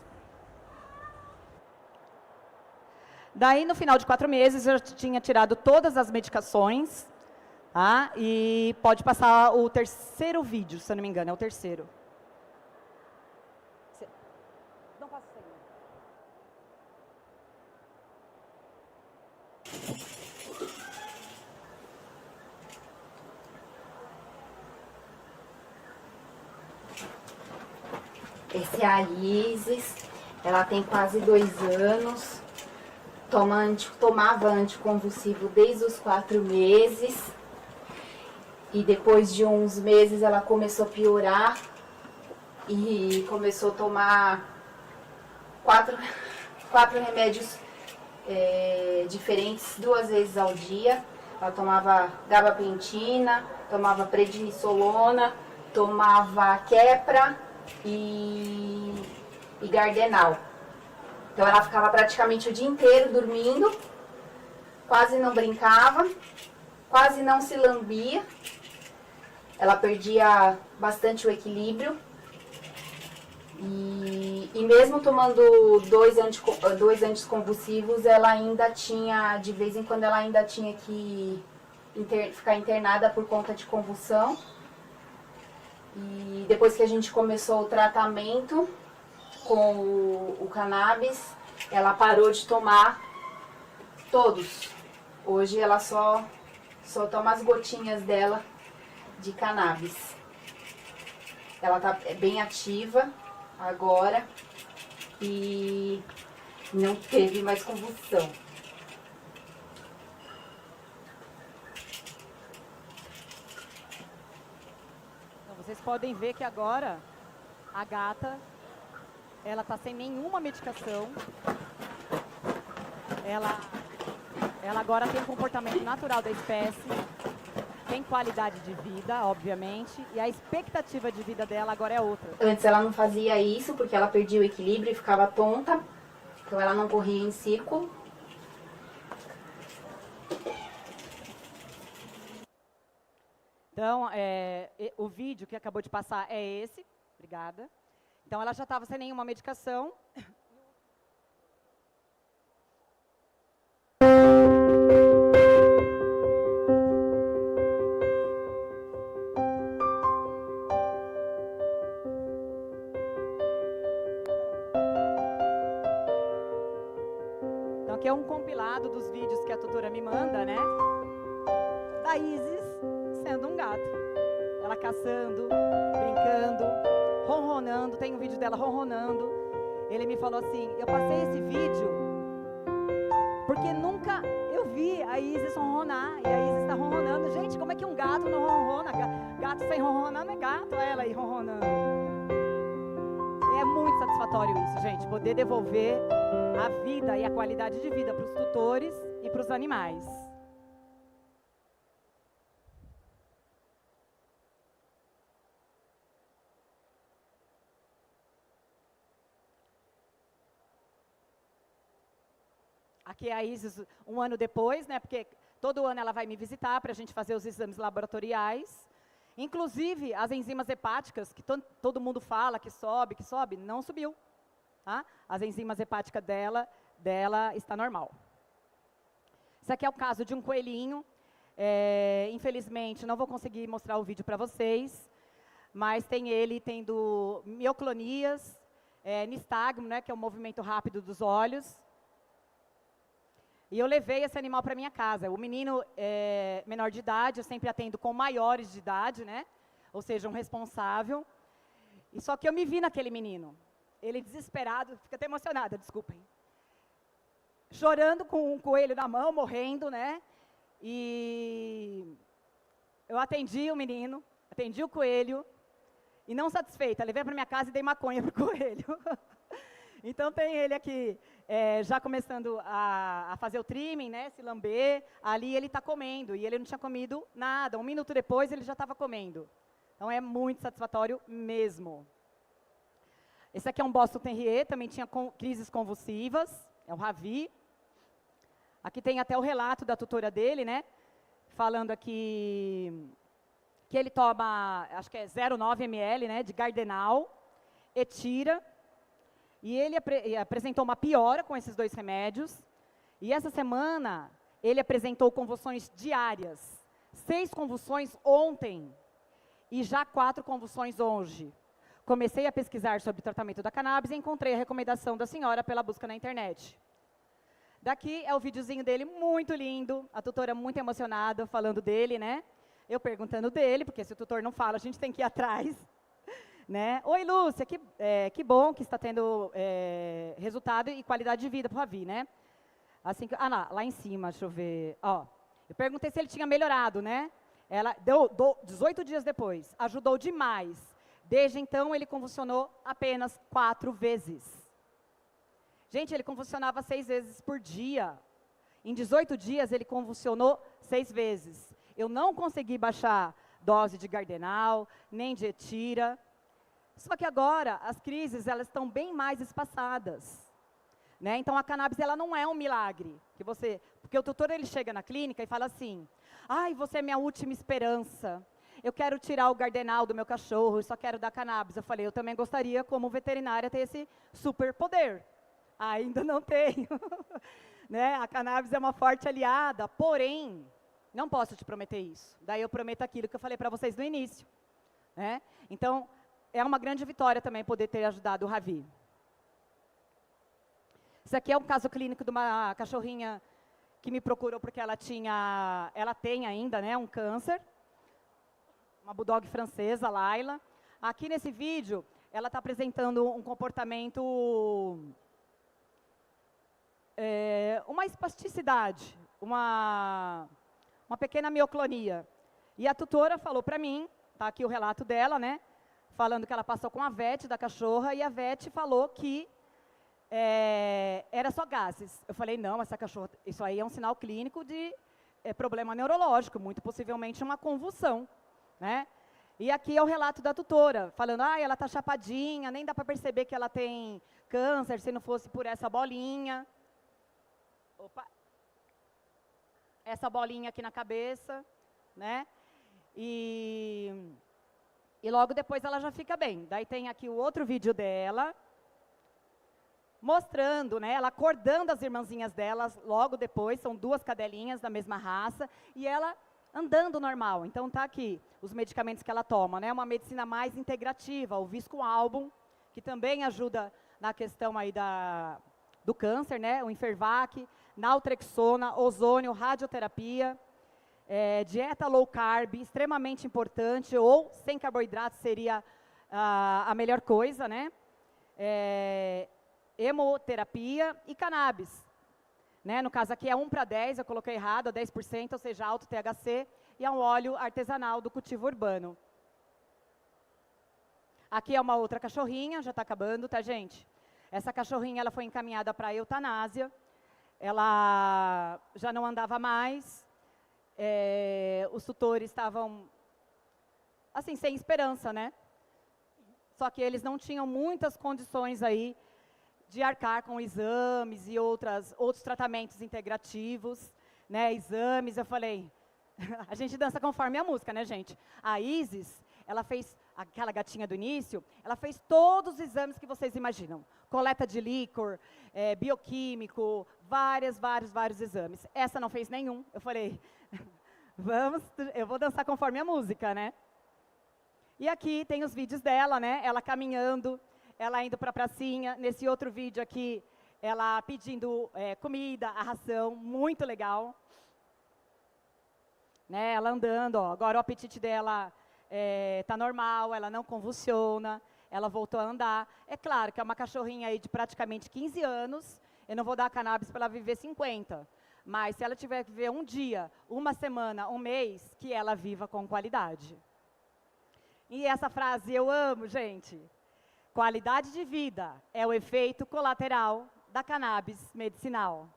Daí, no final de 4 meses, eu já tinha tirado todas as medicações. Tá? E pode passar o terceiro vídeo, se eu não me engano, é o terceiro. Não passa o segundo. Esse é a Isis, ela tem quase 2 anos, tomava anticonvulsivo desde os 4 meses, e depois de uns meses ela começou a piorar, e começou a tomar 4 remédios diferentes 2 vezes ao dia. Ela tomava gabapentina, tomava prednisolona, tomava Quepra, e Gardenal. Então ela ficava praticamente o dia inteiro dormindo, quase não brincava, quase não se lambia, ela perdia bastante o equilíbrio, e mesmo tomando 2 anticonvulsivos, ela ainda tinha, de vez em quando ela ainda tinha que ficar internada por conta de convulsão. E depois que a gente começou o tratamento com o cannabis, ela parou de tomar todos. Hoje ela só toma as gotinhas dela de cannabis. Ela tá bem ativa, agora e não teve mais convulsão. Então, vocês podem ver que agora a gata, ela tá sem nenhuma medicação. Ela agora tem um comportamento natural da espécie, tem qualidade de vida, obviamente, e a expectativa de vida dela agora é outra. Antes ela não fazia isso porque ela perdia o equilíbrio e ficava tonta, então ela não corria em círculo. Então, o vídeo que acabou de passar é esse. Obrigada. Então, ela já estava sem nenhuma medicação. Então, aqui é um compilado dos vídeos que a tutora me manda, né? Da Isis sendo um gato. Ela caçando, brincando, ronronando. Tem um vídeo dela ronronando. Ele me falou assim, eu passei esse vídeo porque nunca eu vi a Isis ronronar. E a Isis está ronronando. Gente, como é que um gato não ronrona? Gato sem ronronar não é gato, ela aí ronronando. E é muito satisfatório isso, gente. Poder devolver a vida e a qualidade de vida para os tutores e para os animais. Aqui é a Isis um ano depois, né? Porque todo ano ela vai me visitar para a gente fazer os exames laboratoriais. Inclusive, as enzimas hepáticas, que todo mundo fala que sobe, não subiu. Tá? As enzimas hepáticas dela está normal. Esse aqui é o caso de um coelhinho. Infelizmente, não vou conseguir mostrar o vídeo para vocês, mas tem ele tendo mioclonias, nistagmo, né, que é o movimento rápido dos olhos. E eu levei esse animal para minha casa. O menino é menor de idade, eu sempre atendo com maiores de idade, né? Ou seja, um responsável. E só que eu me vi naquele menino. Ele desesperado, fica até emocionada, desculpem. Chorando com um coelho na mão, morrendo, né? E eu atendi o menino, atendi o coelho, e não satisfeita, levei para minha casa e dei maconha para o coelho. Então tem ele aqui, já começando a fazer o trimming, né, se lamber, ali ele está comendo, e ele não tinha comido nada, 1 minuto depois ele já estava comendo. Então é muito satisfatório mesmo. Esse aqui é um Boston Terrier, também tinha crises convulsivas, é um Ravi. Aqui tem até o relato da tutora dele, né, falando aqui que ele toma, acho que é 0,9 ml, né, de Gardenal, Etira, e ele apresentou uma piora com esses 2 remédios. E essa semana, ele apresentou convulsões diárias. 6 convulsões ontem e já 4 convulsões hoje. Comecei a pesquisar sobre o tratamento da cannabis e encontrei a recomendação da senhora pela busca na internet. Daqui é o videozinho dele, muito lindo. A tutora muito emocionada, falando dele, né? Eu perguntando dele, porque se o tutor não fala, a gente tem que ir atrás. Né? Oi, Lúcia, que bom que está tendo resultado e qualidade de vida para o Ravi, né? Assim que, lá em cima, deixa eu ver. Ó, eu perguntei se ele tinha melhorado, né? Ela deu 18 dias depois, ajudou demais. Desde então, ele convulsionou apenas 4 vezes. Gente, ele convulsionava 6 vezes por dia. Em 18 dias, ele convulsionou 6 vezes. Eu não consegui baixar dose de Gardenal, nem de Etira. Só que agora, as crises, elas estão bem mais espaçadas. Né? Então, a cannabis, ela não é um milagre. Porque o tutor, ele chega na clínica e fala assim, ai, você é minha última esperança. Eu quero tirar o Gardenal do meu cachorro, eu só quero dar cannabis. Eu falei, eu também gostaria, como veterinária, ter esse superpoder. Ainda não tenho. Né? A cannabis é uma forte aliada, porém, não posso te prometer isso. Daí eu prometo aquilo que eu falei para vocês no início. Né? Então, é uma grande vitória também poder ter ajudado o Ravi. Esse aqui é um caso clínico de uma cachorrinha que me procurou porque ela tem ainda, né, um câncer. Uma bulldog francesa, Laila. Aqui nesse vídeo, ela está apresentando um comportamento, uma espasticidade, uma pequena mioclonia. E a tutora falou para mim, está aqui o relato dela, né, falando que ela passou com a VET da cachorra, e a VET falou que era só gases. Eu falei, não, essa cachorra, isso aí é um sinal clínico de problema neurológico, muito possivelmente uma convulsão, né? E aqui é o relato da tutora, falando, ela está chapadinha, nem dá para perceber que ela tem câncer, se não fosse por essa bolinha. Opa! Essa bolinha aqui na cabeça, né? E logo depois ela já fica bem. Daí tem aqui o outro vídeo dela, mostrando, né, ela acordando as irmãzinhas delas logo depois, são 2 cadelinhas da mesma raça, e ela andando normal. Então tá aqui os medicamentos que ela toma, né? Uma medicina mais integrativa, o Viscoalbum, que também ajuda na questão aí do câncer, né? O Enfervac, naltrexona, ozônio, radioterapia, dieta low carb, extremamente importante, ou sem carboidratos seria a melhor coisa, né? Hemoterapia e cannabis. Né? No caso aqui é 1:10, eu coloquei errado, é 10%, ou seja, alto THC, e é um óleo artesanal do cultivo urbano. Aqui é uma outra cachorrinha, já está acabando, tá, gente? Essa cachorrinha ela foi encaminhada para a eutanásia, ela já não andava mais, os tutores estavam, assim, sem esperança, né? Só que eles não tinham muitas condições aí de arcar com exames e outros tratamentos integrativos, né, exames. Eu falei, a gente dança conforme a música, né, gente? A Isis, ela fez, aquela gatinha do início, ela fez todos os exames que vocês imaginam. Coleta de líquor, bioquímico, vários exames. Essa não fez nenhum. Eu falei, eu vou dançar conforme a música, né? E aqui tem os vídeos dela, né, ela caminhando, ela indo para a pracinha. Nesse outro vídeo aqui, ela pedindo comida, a ração, muito legal. Né, ela andando, ó, agora o apetite dela está normal, ela não convulsiona, ela voltou a andar. É claro que é uma cachorrinha aí de praticamente 15 anos, eu não vou dar cannabis para ela viver 50, mas se ela tiver que viver um dia, uma semana, um mês, que ela viva com qualidade. E essa frase eu amo, gente. Qualidade de vida é o efeito colateral da cannabis medicinal.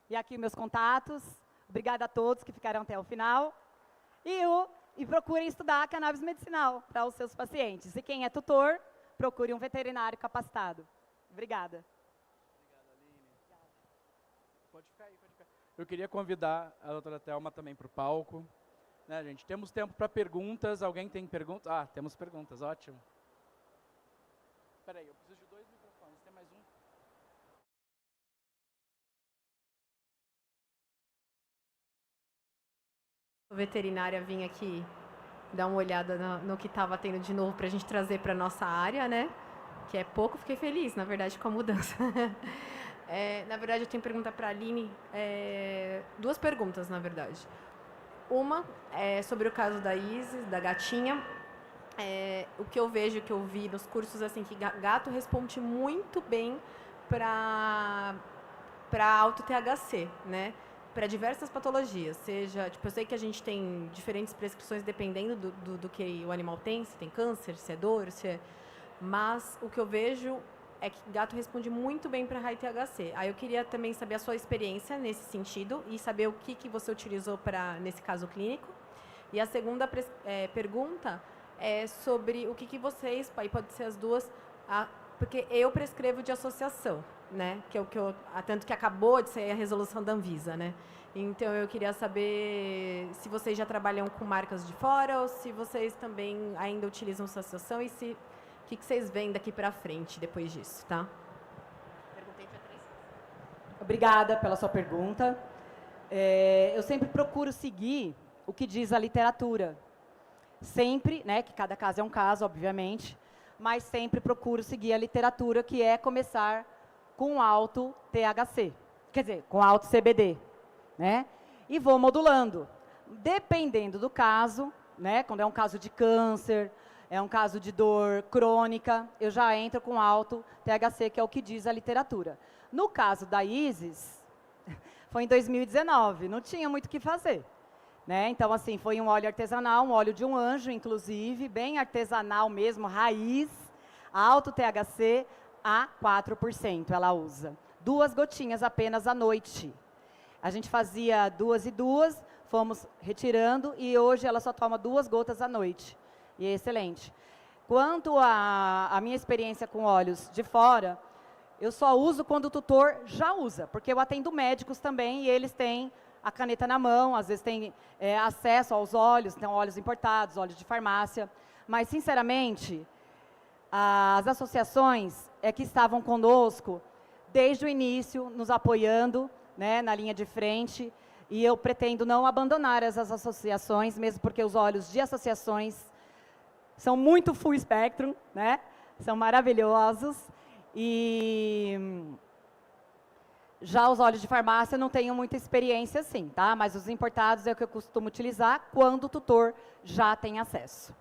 E aqui meus contatos. Obrigada a todos que ficaram até o final. E procurem estudar a cannabis medicinal para os seus pacientes. E quem é tutor, procure um veterinário capacitado. Obrigada. Obrigado, Aline. Pode ficar aí, pode ficar. Eu queria convidar a doutora Thelma também para o palco. Né, gente? Temos tempo para perguntas. Alguém tem perguntas? Ah, temos perguntas, ótimo. Espera aí, eu preciso de 2 microfones. Tem mais um? A veterinária vinha aqui dar uma olhada no que estava tendo de novo para a gente trazer para a nossa área, né? Que é pouco, fiquei feliz, na verdade, com a mudança. Na verdade, eu tenho que perguntar para a Aline, 2 perguntas, na verdade. Uma é sobre o caso da Isis, da gatinha. O que eu vejo, que eu vi nos cursos, assim, que gato responde muito bem para alto THC, né? Para diversas patologias, seja, tipo, eu sei que a gente tem diferentes prescrições dependendo do que o animal tem, se tem câncer, se é dor, mas o que eu vejo é que gato responde muito bem para high THC. Aí eu queria também saber a sua experiência nesse sentido e saber o que você utilizou nesse caso clínico. E a segunda pergunta é sobre o que vocês, aí pode ser as duas, porque eu prescrevo de associação, né? Que é o que tanto que acabou de sair a resolução da Anvisa, né? Então eu queria saber se vocês já trabalham com marcas de fora ou se vocês também ainda utilizam associação e se o que vocês veem daqui para frente depois disso, tá? Perguntei para 3. Obrigada pela sua pergunta. Eu sempre procuro seguir o que diz a literatura. Sempre, né, que cada caso é um caso, obviamente, mas sempre procuro seguir a literatura, que é começar com alto THC, quer dizer, com alto CBD, né? E vou modulando. Dependendo do caso, né, quando é um caso de câncer, é um caso de dor crônica, eu já entro com alto THC, que é o que diz a literatura. No caso da Isis, foi em 2019, não tinha muito o que fazer. Né? Então, assim, foi um óleo artesanal, um óleo de um anjo, inclusive, bem artesanal mesmo, raiz, alto THC, a 4% ela usa. 2 gotinhas apenas à noite. A gente fazia 2 e 2, fomos retirando, e hoje ela só toma 2 gotas à noite. E é excelente. Quanto à minha experiência com óleos de fora, eu só uso quando o tutor já usa, porque eu atendo médicos também, e eles têm a caneta na mão, às vezes tem acesso aos óleos, tem óleos importados, óleos de farmácia. Mas, sinceramente, as associações que estavam conosco desde o início, nos apoiando, né, na linha de frente, e eu pretendo não abandonar essas associações, mesmo porque os óleos de associações são muito full spectrum, né, são maravilhosos, e já os óleos de farmácia não tenho muita experiência assim, tá? Mas os importados é o que eu costumo utilizar quando o tutor já tem acesso.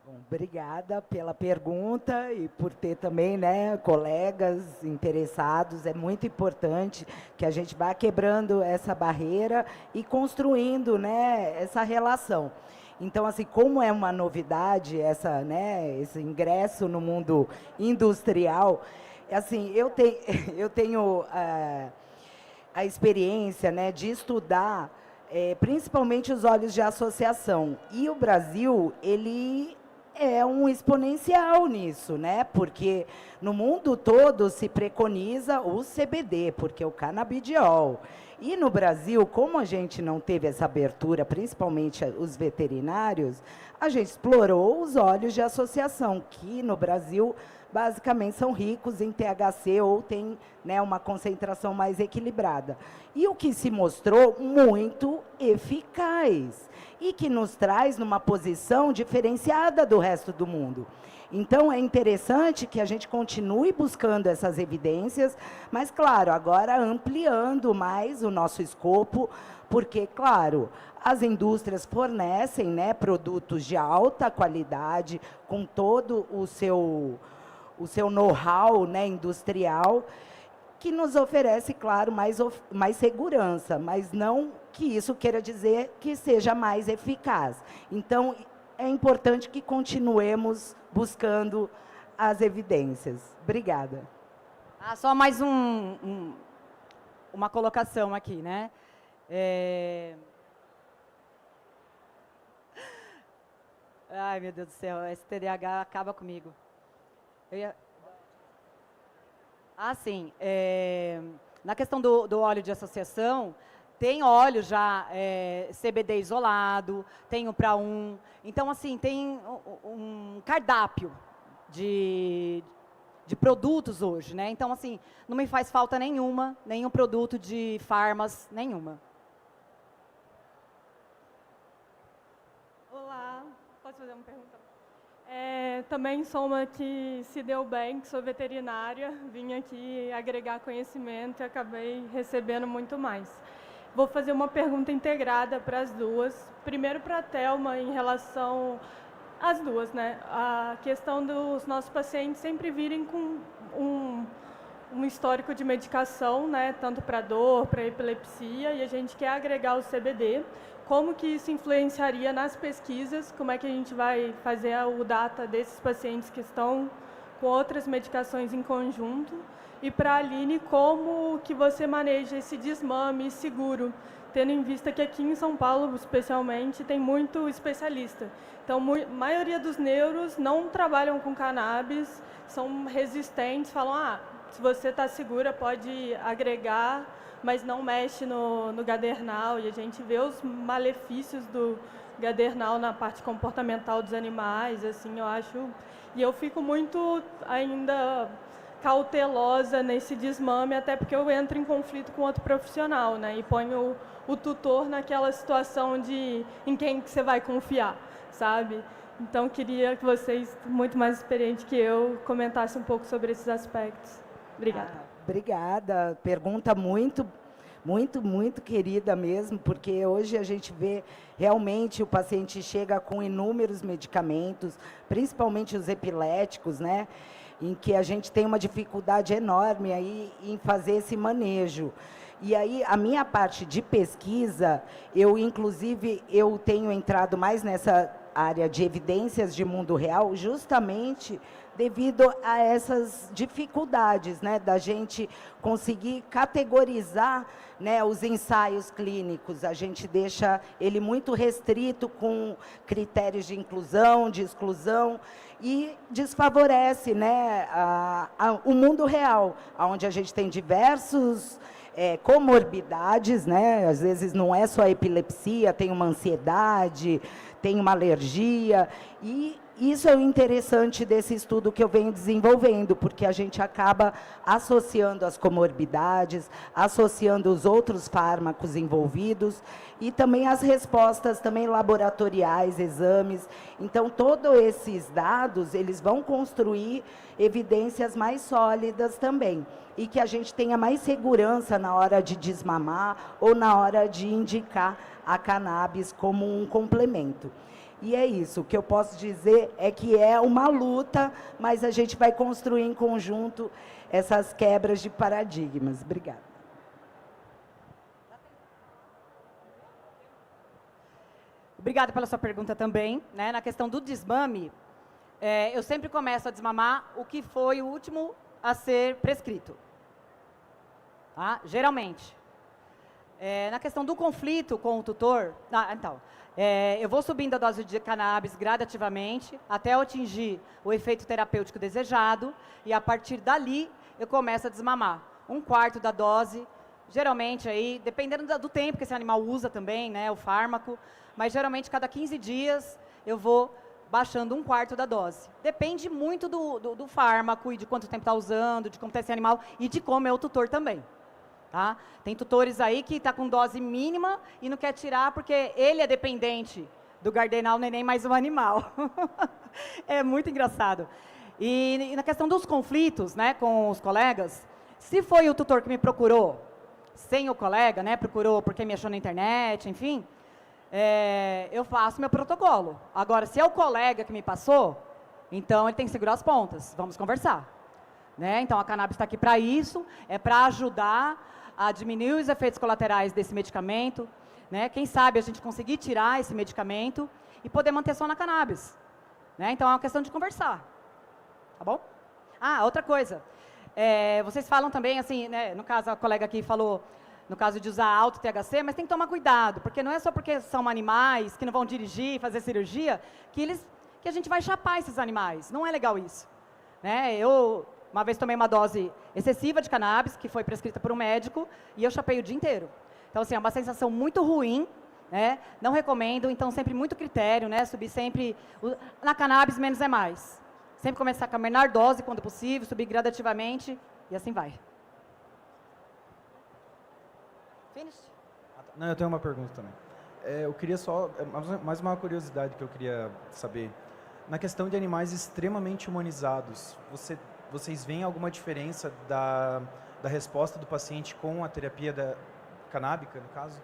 Bom, obrigada pela pergunta e por ter também, né, colegas interessados. É muito importante que a gente vá quebrando essa barreira e construindo, né, essa relação. Então, assim, como é uma novidade esse ingresso no mundo industrial, assim, eu tenho a experiência, né, de estudar principalmente os óleos de associação. E o Brasil, ele é um exponencial nisso, né? Porque no mundo todo se preconiza o CBD, porque é o canabidiol. E no Brasil, como a gente não teve essa abertura, principalmente os veterinários, a gente explorou os óleos de associação, que no Brasil basicamente são ricos em THC ou têm, né, uma concentração mais equilibrada. E o que se mostrou muito eficaz e que nos traz numa posição diferenciada do resto do mundo. Então, é interessante que a gente continue buscando essas evidências, mas, claro, agora ampliando mais o nosso escopo, porque, claro, as indústrias fornecem, né, produtos de alta qualidade, com todo o seu know-how, né, industrial, que nos oferece, claro, mais segurança, mas não que isso queira dizer que seja mais eficaz. Então, é importante que continuemos buscando as evidências. Obrigada. Só mais uma colocação aqui, né? Ai, meu Deus do céu, esse TDAH acaba comigo. Sim. Na questão do óleo de associação, tem óleo já CBD isolado, tem o para um. Então, assim, tem um cardápio de produtos hoje, né? Então, assim, não me faz falta nenhum produto de farmas, nenhuma. Olá, posso fazer uma pergunta? Também sou uma que se deu bem, que sou veterinária, vim aqui agregar conhecimento e acabei recebendo muito mais. Vou fazer uma pergunta integrada para as duas. Primeiro para a Thelma, em relação às duas, né? A questão dos nossos pacientes sempre virem com um histórico de medicação, né? Tanto para dor, para epilepsia, e a gente quer agregar o CBD. Como que isso influenciaria nas pesquisas? Como é que a gente vai fazer o data desses pacientes que estão com outras medicações em conjunto? E para a Aline, como que você maneja esse desmame seguro, tendo em vista que aqui em São Paulo, especialmente, tem muito especialista. Então, a maioria dos neuros não trabalham com cannabis, são resistentes, falam, se você está segura, pode agregar, mas não mexe no gadernal, e a gente vê os malefícios do gadernal na parte comportamental dos animais, assim, eu acho, e eu fico muito ainda cautelosa nesse desmame, até porque eu entro em conflito com outro profissional, né, e ponho o tutor naquela situação em quem que você vai confiar, sabe? Então, queria que vocês, muito mais experientes que eu, comentassem um pouco sobre esses aspectos. Obrigada. Obrigada. Pergunta muito muito, muito querida mesmo, porque hoje a gente vê realmente o paciente chega com inúmeros medicamentos, principalmente os epiléticos, né? Em que a gente tem uma dificuldade enorme aí em fazer esse manejo. E aí, a minha parte de pesquisa, inclusive, eu tenho entrado mais nessa área de evidências de mundo real, justamente devido a essas dificuldades, né, da gente conseguir categorizar, né, os ensaios clínicos. A gente deixa ele muito restrito com critérios de inclusão, de exclusão, e desfavorece, né, o mundo real, onde a gente tem diversos comorbidades, né? Às vezes não é só a epilepsia, tem uma ansiedade, tem uma alergia, e isso é o interessante desse estudo que eu venho desenvolvendo, porque a gente acaba associando as comorbidades, associando os outros fármacos envolvidos, e também as respostas também laboratoriais, exames. Então, todos esses dados, eles vão construir evidências mais sólidas também, e que a gente tenha mais segurança na hora de desmamar ou na hora de indicar a cannabis como um complemento. E é isso, o que eu posso dizer é que é uma luta, mas a gente vai construir em conjunto essas quebras de paradigmas. Obrigada. Obrigada pela sua pergunta também. Né? Na questão do desmame, eu sempre começo a desmamar o que foi o último a ser prescrito. Tá? Geralmente. Na questão do conflito com o tutor, eu vou subindo a dose de cannabis gradativamente até eu atingir o efeito terapêutico desejado, e a partir dali eu começo a desmamar. 1/4 da dose, geralmente aí, dependendo do tempo que esse animal usa também, né, o fármaco, mas geralmente cada 15 dias eu vou baixando 1/4 da dose. Depende muito do fármaco e de quanto tempo está usando, de como está esse animal e de como é o tutor também. Tá? Tem tutores aí que está com dose mínima e não quer tirar porque ele é dependente do gardenal, nem mais o animal. É muito engraçado. E na questão dos conflitos, né, com os colegas, se foi o tutor que me procurou, sem o colega, né, procurou porque me achou na internet, enfim, eu faço meu protocolo. Agora, se é o colega que me passou, então ele tem que segurar as pontas, vamos conversar. Né? Então, a cannabis está aqui para isso, é para ajudar a diminuir os efeitos colaterais desse medicamento, né? Quem sabe a gente conseguir tirar esse medicamento e poder manter só na cannabis. Né? Então, é uma questão de conversar. Tá bom? Outra coisa. Vocês falam também, assim, né, no caso, a colega aqui falou, no caso de usar alto THC, mas tem que tomar cuidado, porque não é só porque são animais que não vão dirigir, fazer cirurgia, que a gente vai chapar esses animais. Não é legal isso. Né? Eu uma vez tomei uma dose excessiva de cannabis, que foi prescrita por um médico, e eu chapei o dia inteiro. Então, assim, é uma sensação muito ruim, né? Não recomendo, então sempre muito critério, né? Subir sempre, na cannabis menos é mais. Sempre começar com a menor dose quando possível, subir gradativamente, e assim vai. Finish? Não, eu tenho uma pergunta também. Eu queria só, mais uma curiosidade que eu queria saber. Na questão de animais extremamente humanizados, vocês veem alguma diferença da resposta do paciente com a terapia canábica, no caso?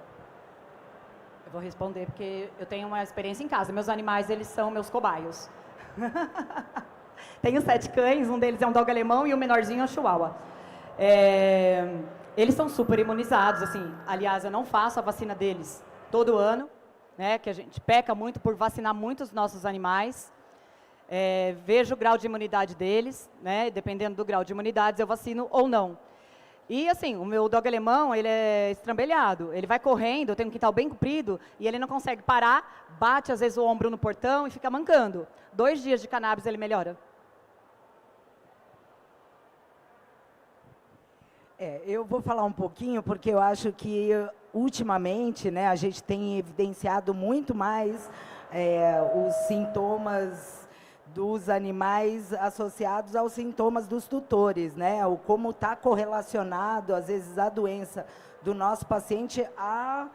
Eu vou responder porque eu tenho uma experiência em casa. Meus animais, eles são meus cobaios. Tenho 7 cães, um deles é um dog alemão e o menorzinho é um chihuahua. Eles são super imunizados, assim. Aliás, eu não faço a vacina deles todo ano, né, que a gente peca muito por vacinar muitos nossos animais. Vejo o grau de imunidade deles, né, dependendo do grau de imunidade, eu vacino ou não. E assim, o meu dog alemão, ele é estrambelhado, ele vai correndo, eu tenho um quintal bem comprido, e ele não consegue parar, bate às vezes o ombro no portão e fica mancando. 2 dias de cannabis ele melhora. Eu vou falar um pouquinho, porque eu acho que, ultimamente, né, a gente tem evidenciado muito mais os sintomas dos animais associados aos sintomas dos tutores, né? O como está correlacionado, às vezes, a doença do nosso paciente à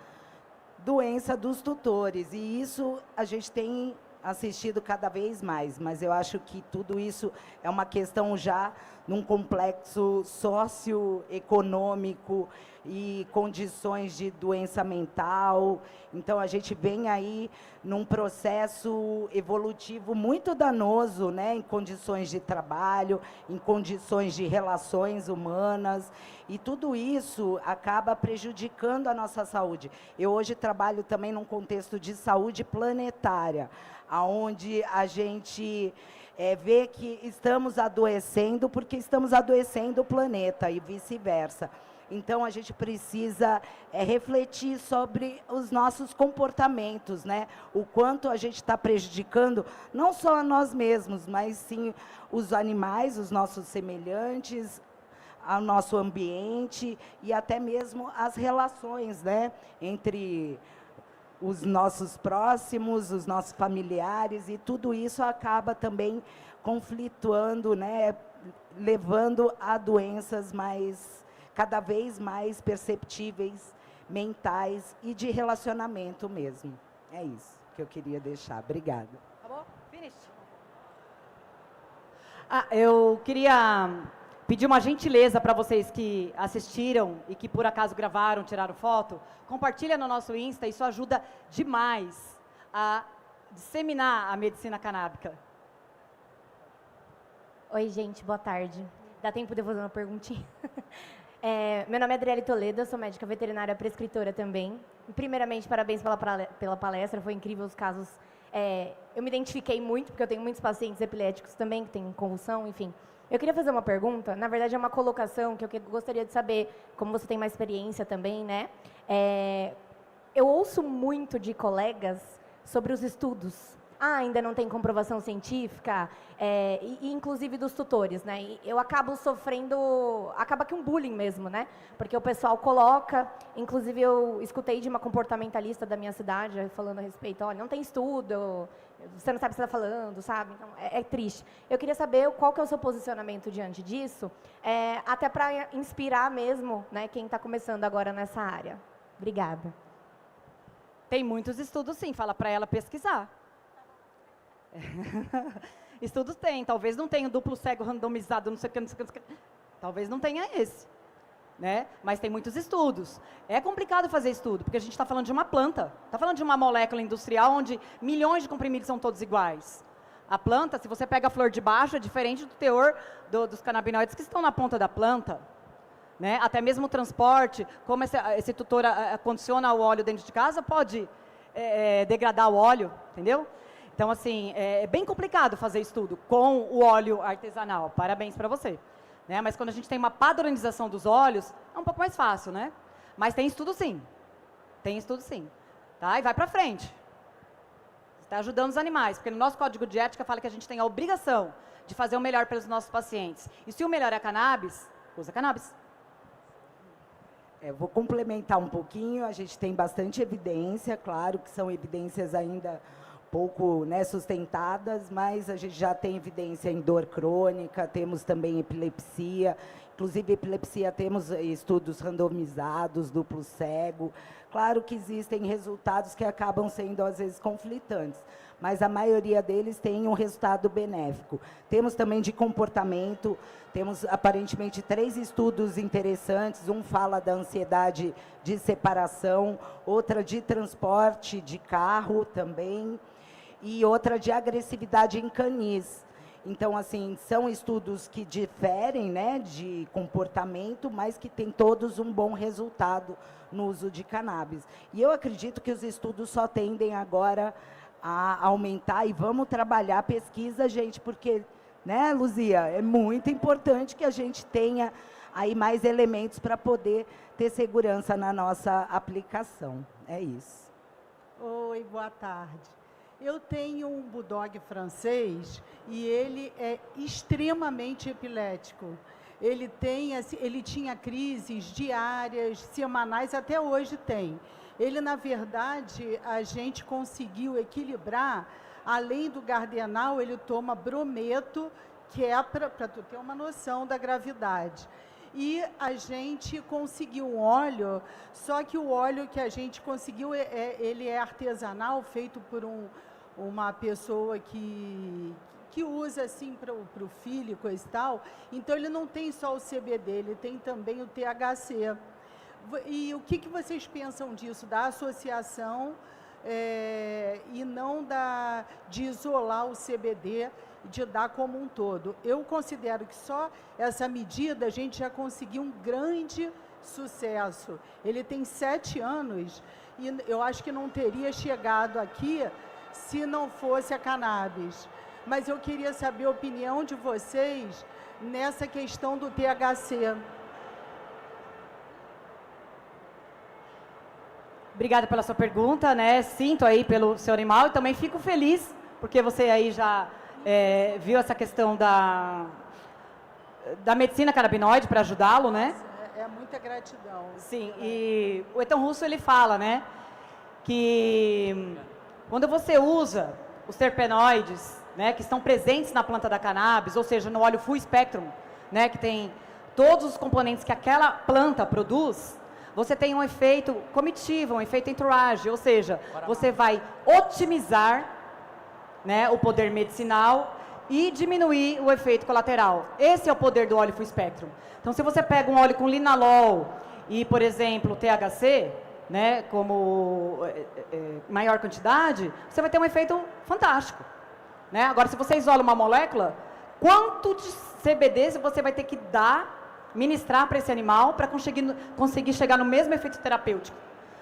doença dos tutores. E isso a gente tem assistido cada vez mais, mas eu acho que tudo isso é uma questão já num complexo socioeconômico e condições de doença mental. Então, a gente vem aí num processo evolutivo muito danoso, né, em condições de trabalho, em condições de relações humanas, e tudo isso acaba prejudicando a nossa saúde. Eu hoje trabalho também num contexto de saúde planetária, onde a gente vê que estamos adoecendo porque estamos adoecendo o planeta e vice-versa. Então, a gente precisa refletir sobre os nossos comportamentos, né? O quanto a gente está prejudicando, não só a nós mesmos, mas sim os animais, os nossos semelhantes, ao nosso ambiente e até mesmo as relações, né? Entre os nossos próximos, os nossos familiares, e tudo isso acaba também conflituando, né? Levando a doenças cada vez mais perceptíveis, mentais e de relacionamento mesmo. É isso que eu queria deixar. Obrigada. Acabou? Finish. Eu queria pedir uma gentileza para vocês que assistiram e que por acaso gravaram, tiraram foto, compartilha no nosso Insta, isso ajuda demais a disseminar a medicina canábica. Oi, gente, boa tarde. Dá tempo de eu fazer uma perguntinha? Meu nome é Adriele Toledo, eu sou médica veterinária prescritora também. Primeiramente, parabéns pela palestra, foi incrível os casos. Eu me identifiquei muito, porque eu tenho muitos pacientes epiléticos também, que têm convulsão, enfim. Eu queria fazer uma pergunta, na verdade é uma colocação que eu gostaria de saber, como você tem mais experiência também, né? Eu ouço muito de colegas sobre os estudos. Ainda não tem comprovação científica, e inclusive dos tutores, né? E eu acabo sofrendo, acaba que um bullying mesmo, né? Porque o pessoal coloca, inclusive eu escutei de uma comportamentalista da minha cidade falando a respeito, olha, não tem estudo, você não sabe o que você está falando, sabe? Então, é triste. Eu queria saber qual que é o seu posicionamento diante disso, até para inspirar mesmo, né, quem está começando agora nessa área. Obrigada. Tem muitos estudos, sim, fala para ela pesquisar. Estudos tem, talvez não tenha duplo cego randomizado, não sei o que, não sei o que. Talvez não tenha esse, né? Mas tem muitos estudos. É complicado fazer estudo, porque a gente está falando de uma planta, está falando de uma molécula industrial onde milhões de comprimidos são todos iguais. A planta, se você pega a flor de baixo, é diferente do teor dos canabinoides que estão na ponta da planta. Né? Até mesmo o transporte, como esse tutor condiciona o óleo dentro de casa, pode degradar o óleo, entendeu? Então, assim, é bem complicado fazer estudo com o óleo artesanal. Parabéns para você. Né? Mas quando a gente tem uma padronização dos óleos, é um pouco mais fácil, né? Mas tem estudo sim. Tem estudo sim. Tá? E vai para frente. Você está ajudando os animais, porque no nosso código de ética fala que a gente tem a obrigação de fazer o melhor pelos nossos pacientes. E se o melhor é cannabis, usa cannabis. Vou complementar um pouquinho. A gente tem bastante evidência, claro que são evidências ainda pouco, né, sustentadas, mas a gente já tem evidência em dor crônica, temos também epilepsia, inclusive epilepsia temos estudos randomizados, duplo cego. Claro que existem resultados que acabam sendo às vezes conflitantes, mas a maioria deles tem um resultado benéfico. Temos também de comportamento, temos aparentemente 3 estudos interessantes, um fala da ansiedade de separação, outra de transporte de carro também, e outra de agressividade em canis. Então, assim, são estudos que diferem, né, de comportamento, mas que têm todos um bom resultado no uso de cannabis. E eu acredito que os estudos só tendem agora a aumentar, e vamos trabalhar a pesquisa, gente, porque, né, Luzia, é muito importante que a gente tenha aí mais elementos para poder ter segurança na nossa aplicação. É isso. Oi, boa tarde. Eu tenho um bulldog francês e ele é extremamente epilético. Ele tinha crises diárias, semanais, até hoje tem. Ele, na verdade, a gente conseguiu equilibrar. Além do gardenal, ele toma brometo, que é para tu ter uma noção da gravidade. E a gente conseguiu um óleo, só que o óleo que a gente conseguiu, ele é artesanal, feito por uma pessoa que que usa assim para o filho e coisa e tal. Então ele não tem só o CBD, ele tem também o THC. E o que vocês pensam disso, da associação e não de isolar o CBD, de dar como um todo? Eu considero que só essa medida a gente já conseguiu um grande sucesso. Ele tem 7 anos e eu acho que não teria chegado aqui se não fosse a cannabis. Mas eu queria saber a opinião de vocês nessa questão do THC. Obrigada pela sua pergunta, né? Sinto aí pelo seu animal e também fico feliz porque você aí já viu essa questão da medicina canabinoide para ajudá-lo, né? É muita gratidão. Sim, e o Ethan Russo ele fala, né, que quando você usa os terpenoides, né, que estão presentes na planta da cannabis, ou seja, no óleo full spectrum, né, que tem todos os componentes que aquela planta produz, você tem um efeito comitivo, um efeito entourage, ou seja, você vai otimizar, né, o poder medicinal e diminuir o efeito colateral. Esse é o poder do óleo full spectrum. Então, se você pega um óleo com linalol e, por exemplo, THC, né, como maior quantidade, você vai ter um efeito fantástico. Né? Agora, se você isola uma molécula, quanto de CBD você vai ter que ministrar para esse animal para conseguir chegar no mesmo efeito terapêutico?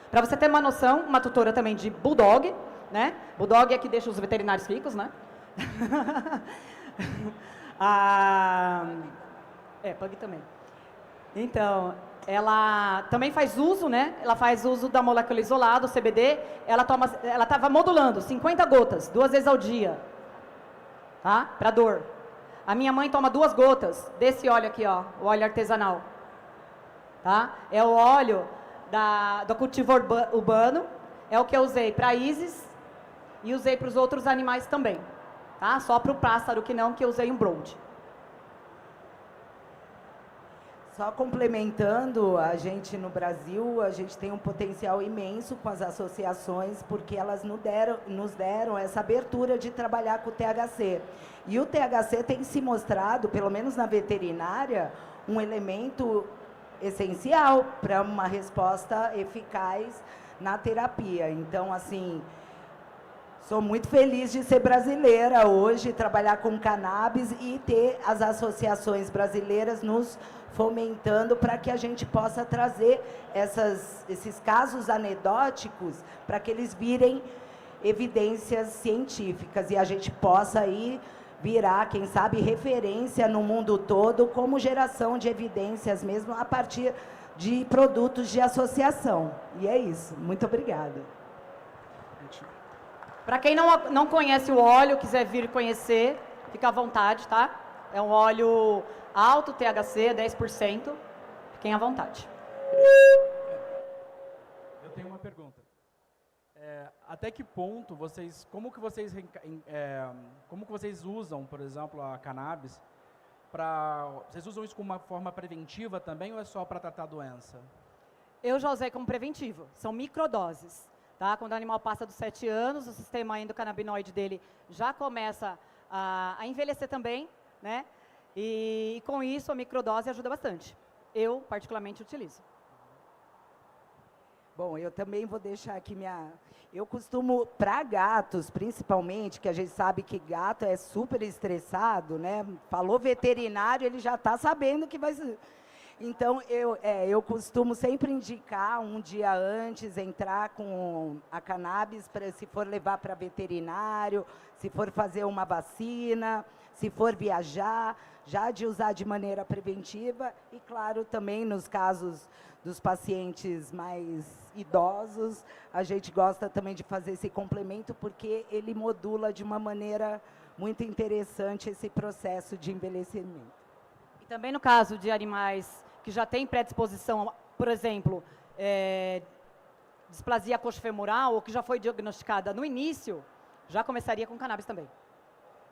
Para você ter uma noção, uma tutora também de Bulldog, né? Bulldog é que deixa os veterinários ricos, né? Pug também. Então, ela também faz uso, né? Ela faz uso da molécula isolada, o CBD. Ela estava modulando 50 gotas, 2 vezes ao dia, tá? Para dor. A minha mãe toma 2 gotas desse óleo aqui, ó, o óleo artesanal, tá? É o óleo do cultivo urbano, é o que eu usei para Isis e usei para os outros animais também, tá? Só para o pássaro que eu usei um Broad. Só complementando, a gente no Brasil, a gente tem um potencial imenso com as associações, porque elas nos deram essa abertura de trabalhar com o THC. E o THC tem se mostrado, pelo menos na veterinária, um elemento essencial para uma resposta eficaz na terapia. Então, assim, sou muito feliz de ser brasileira hoje, trabalhar com cannabis e ter as associações brasileiras nos fomentando para que a gente possa trazer esses casos anedóticos para que eles virem evidências científicas e a gente possa aí virar, quem sabe, referência no mundo todo como geração de evidências mesmo a partir de produtos de associação. E é isso. Muito obrigada. Para quem não conhece o óleo, quiser vir conhecer, fica à vontade, tá? É um óleo alto, THC, 10%. Fiquem à vontade. Eu tenho uma pergunta. Até que ponto como que vocês usam, por exemplo, a cannabis vocês usam isso como uma forma preventiva também ou é só para tratar a doença? Eu já usei como preventivo. São microdoses. Tá? Quando o animal passa dos 7 anos, o sistema endocannabinoide dele já começa a envelhecer também, né? E com isso a microdose ajuda bastante. Eu, particularmente, utilizo. Bom, eu também vou deixar aqui Eu costumo, para gatos, principalmente, que a gente sabe que gato é super estressado, né? Falou veterinário, ele já está sabendo que vai... Então, eu costumo sempre indicar um dia antes, entrar com a cannabis, se for levar para veterinário, se for fazer uma vacina, se for viajar, já de usar de maneira preventiva. E, claro, também nos casos dos pacientes mais idosos, a gente gosta também de fazer esse complemento, porque ele modula de uma maneira muito interessante esse processo de envelhecimento. E também no caso de animais que já têm predisposição, por exemplo, displasia coxofemoral, ou que já foi diagnosticada no início, já começaria com cannabis também.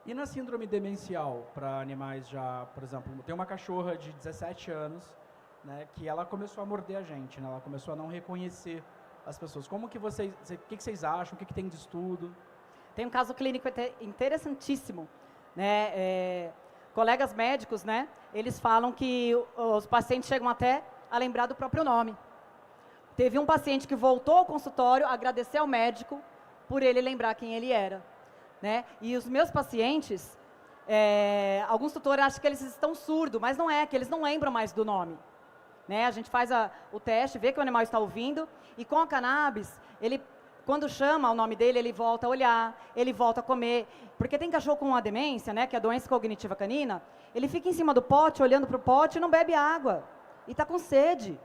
E na síndrome demencial, para animais já, por exemplo, tem uma cachorra de 17 anos, né, que ela começou a morder a gente, né, ela começou a não reconhecer as pessoas. O que vocês acham? O que tem de estudo? Tem um caso clínico interessantíssimo né? Colegas médicos, né? Eles falam que os pacientes chegam até a lembrar do próprio nome. Teve um paciente que voltou ao consultório, agradecer ao médico por ele lembrar quem ele era, né? E os meus pacientes, alguns tutores acham que eles estão surdos, mas não é, que eles não lembram mais do nome. Né? A gente faz o teste, vê que o animal está ouvindo, e com a cannabis, ele, quando chama o nome dele, ele volta a olhar, ele volta a comer. Porque tem cachorro com a demência, né, que é a doença cognitiva canina, ele fica em cima do pote, olhando para o pote e não bebe água. E está com sede.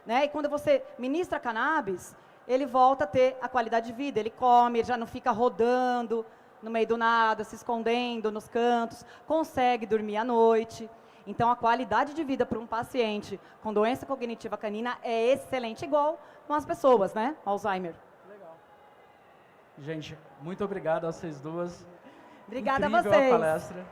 Né? E quando você ministra cannabis, ele volta a ter a qualidade de vida. Ele come, ele já não fica rodando no meio do nada, se escondendo nos cantos, consegue dormir à noite. Então, a qualidade de vida para um paciente com doença cognitiva canina é excelente, igual com as pessoas, né? Alzheimer. Legal. Gente, muito obrigado a vocês duas. Obrigada Incrível a vocês. A palestra.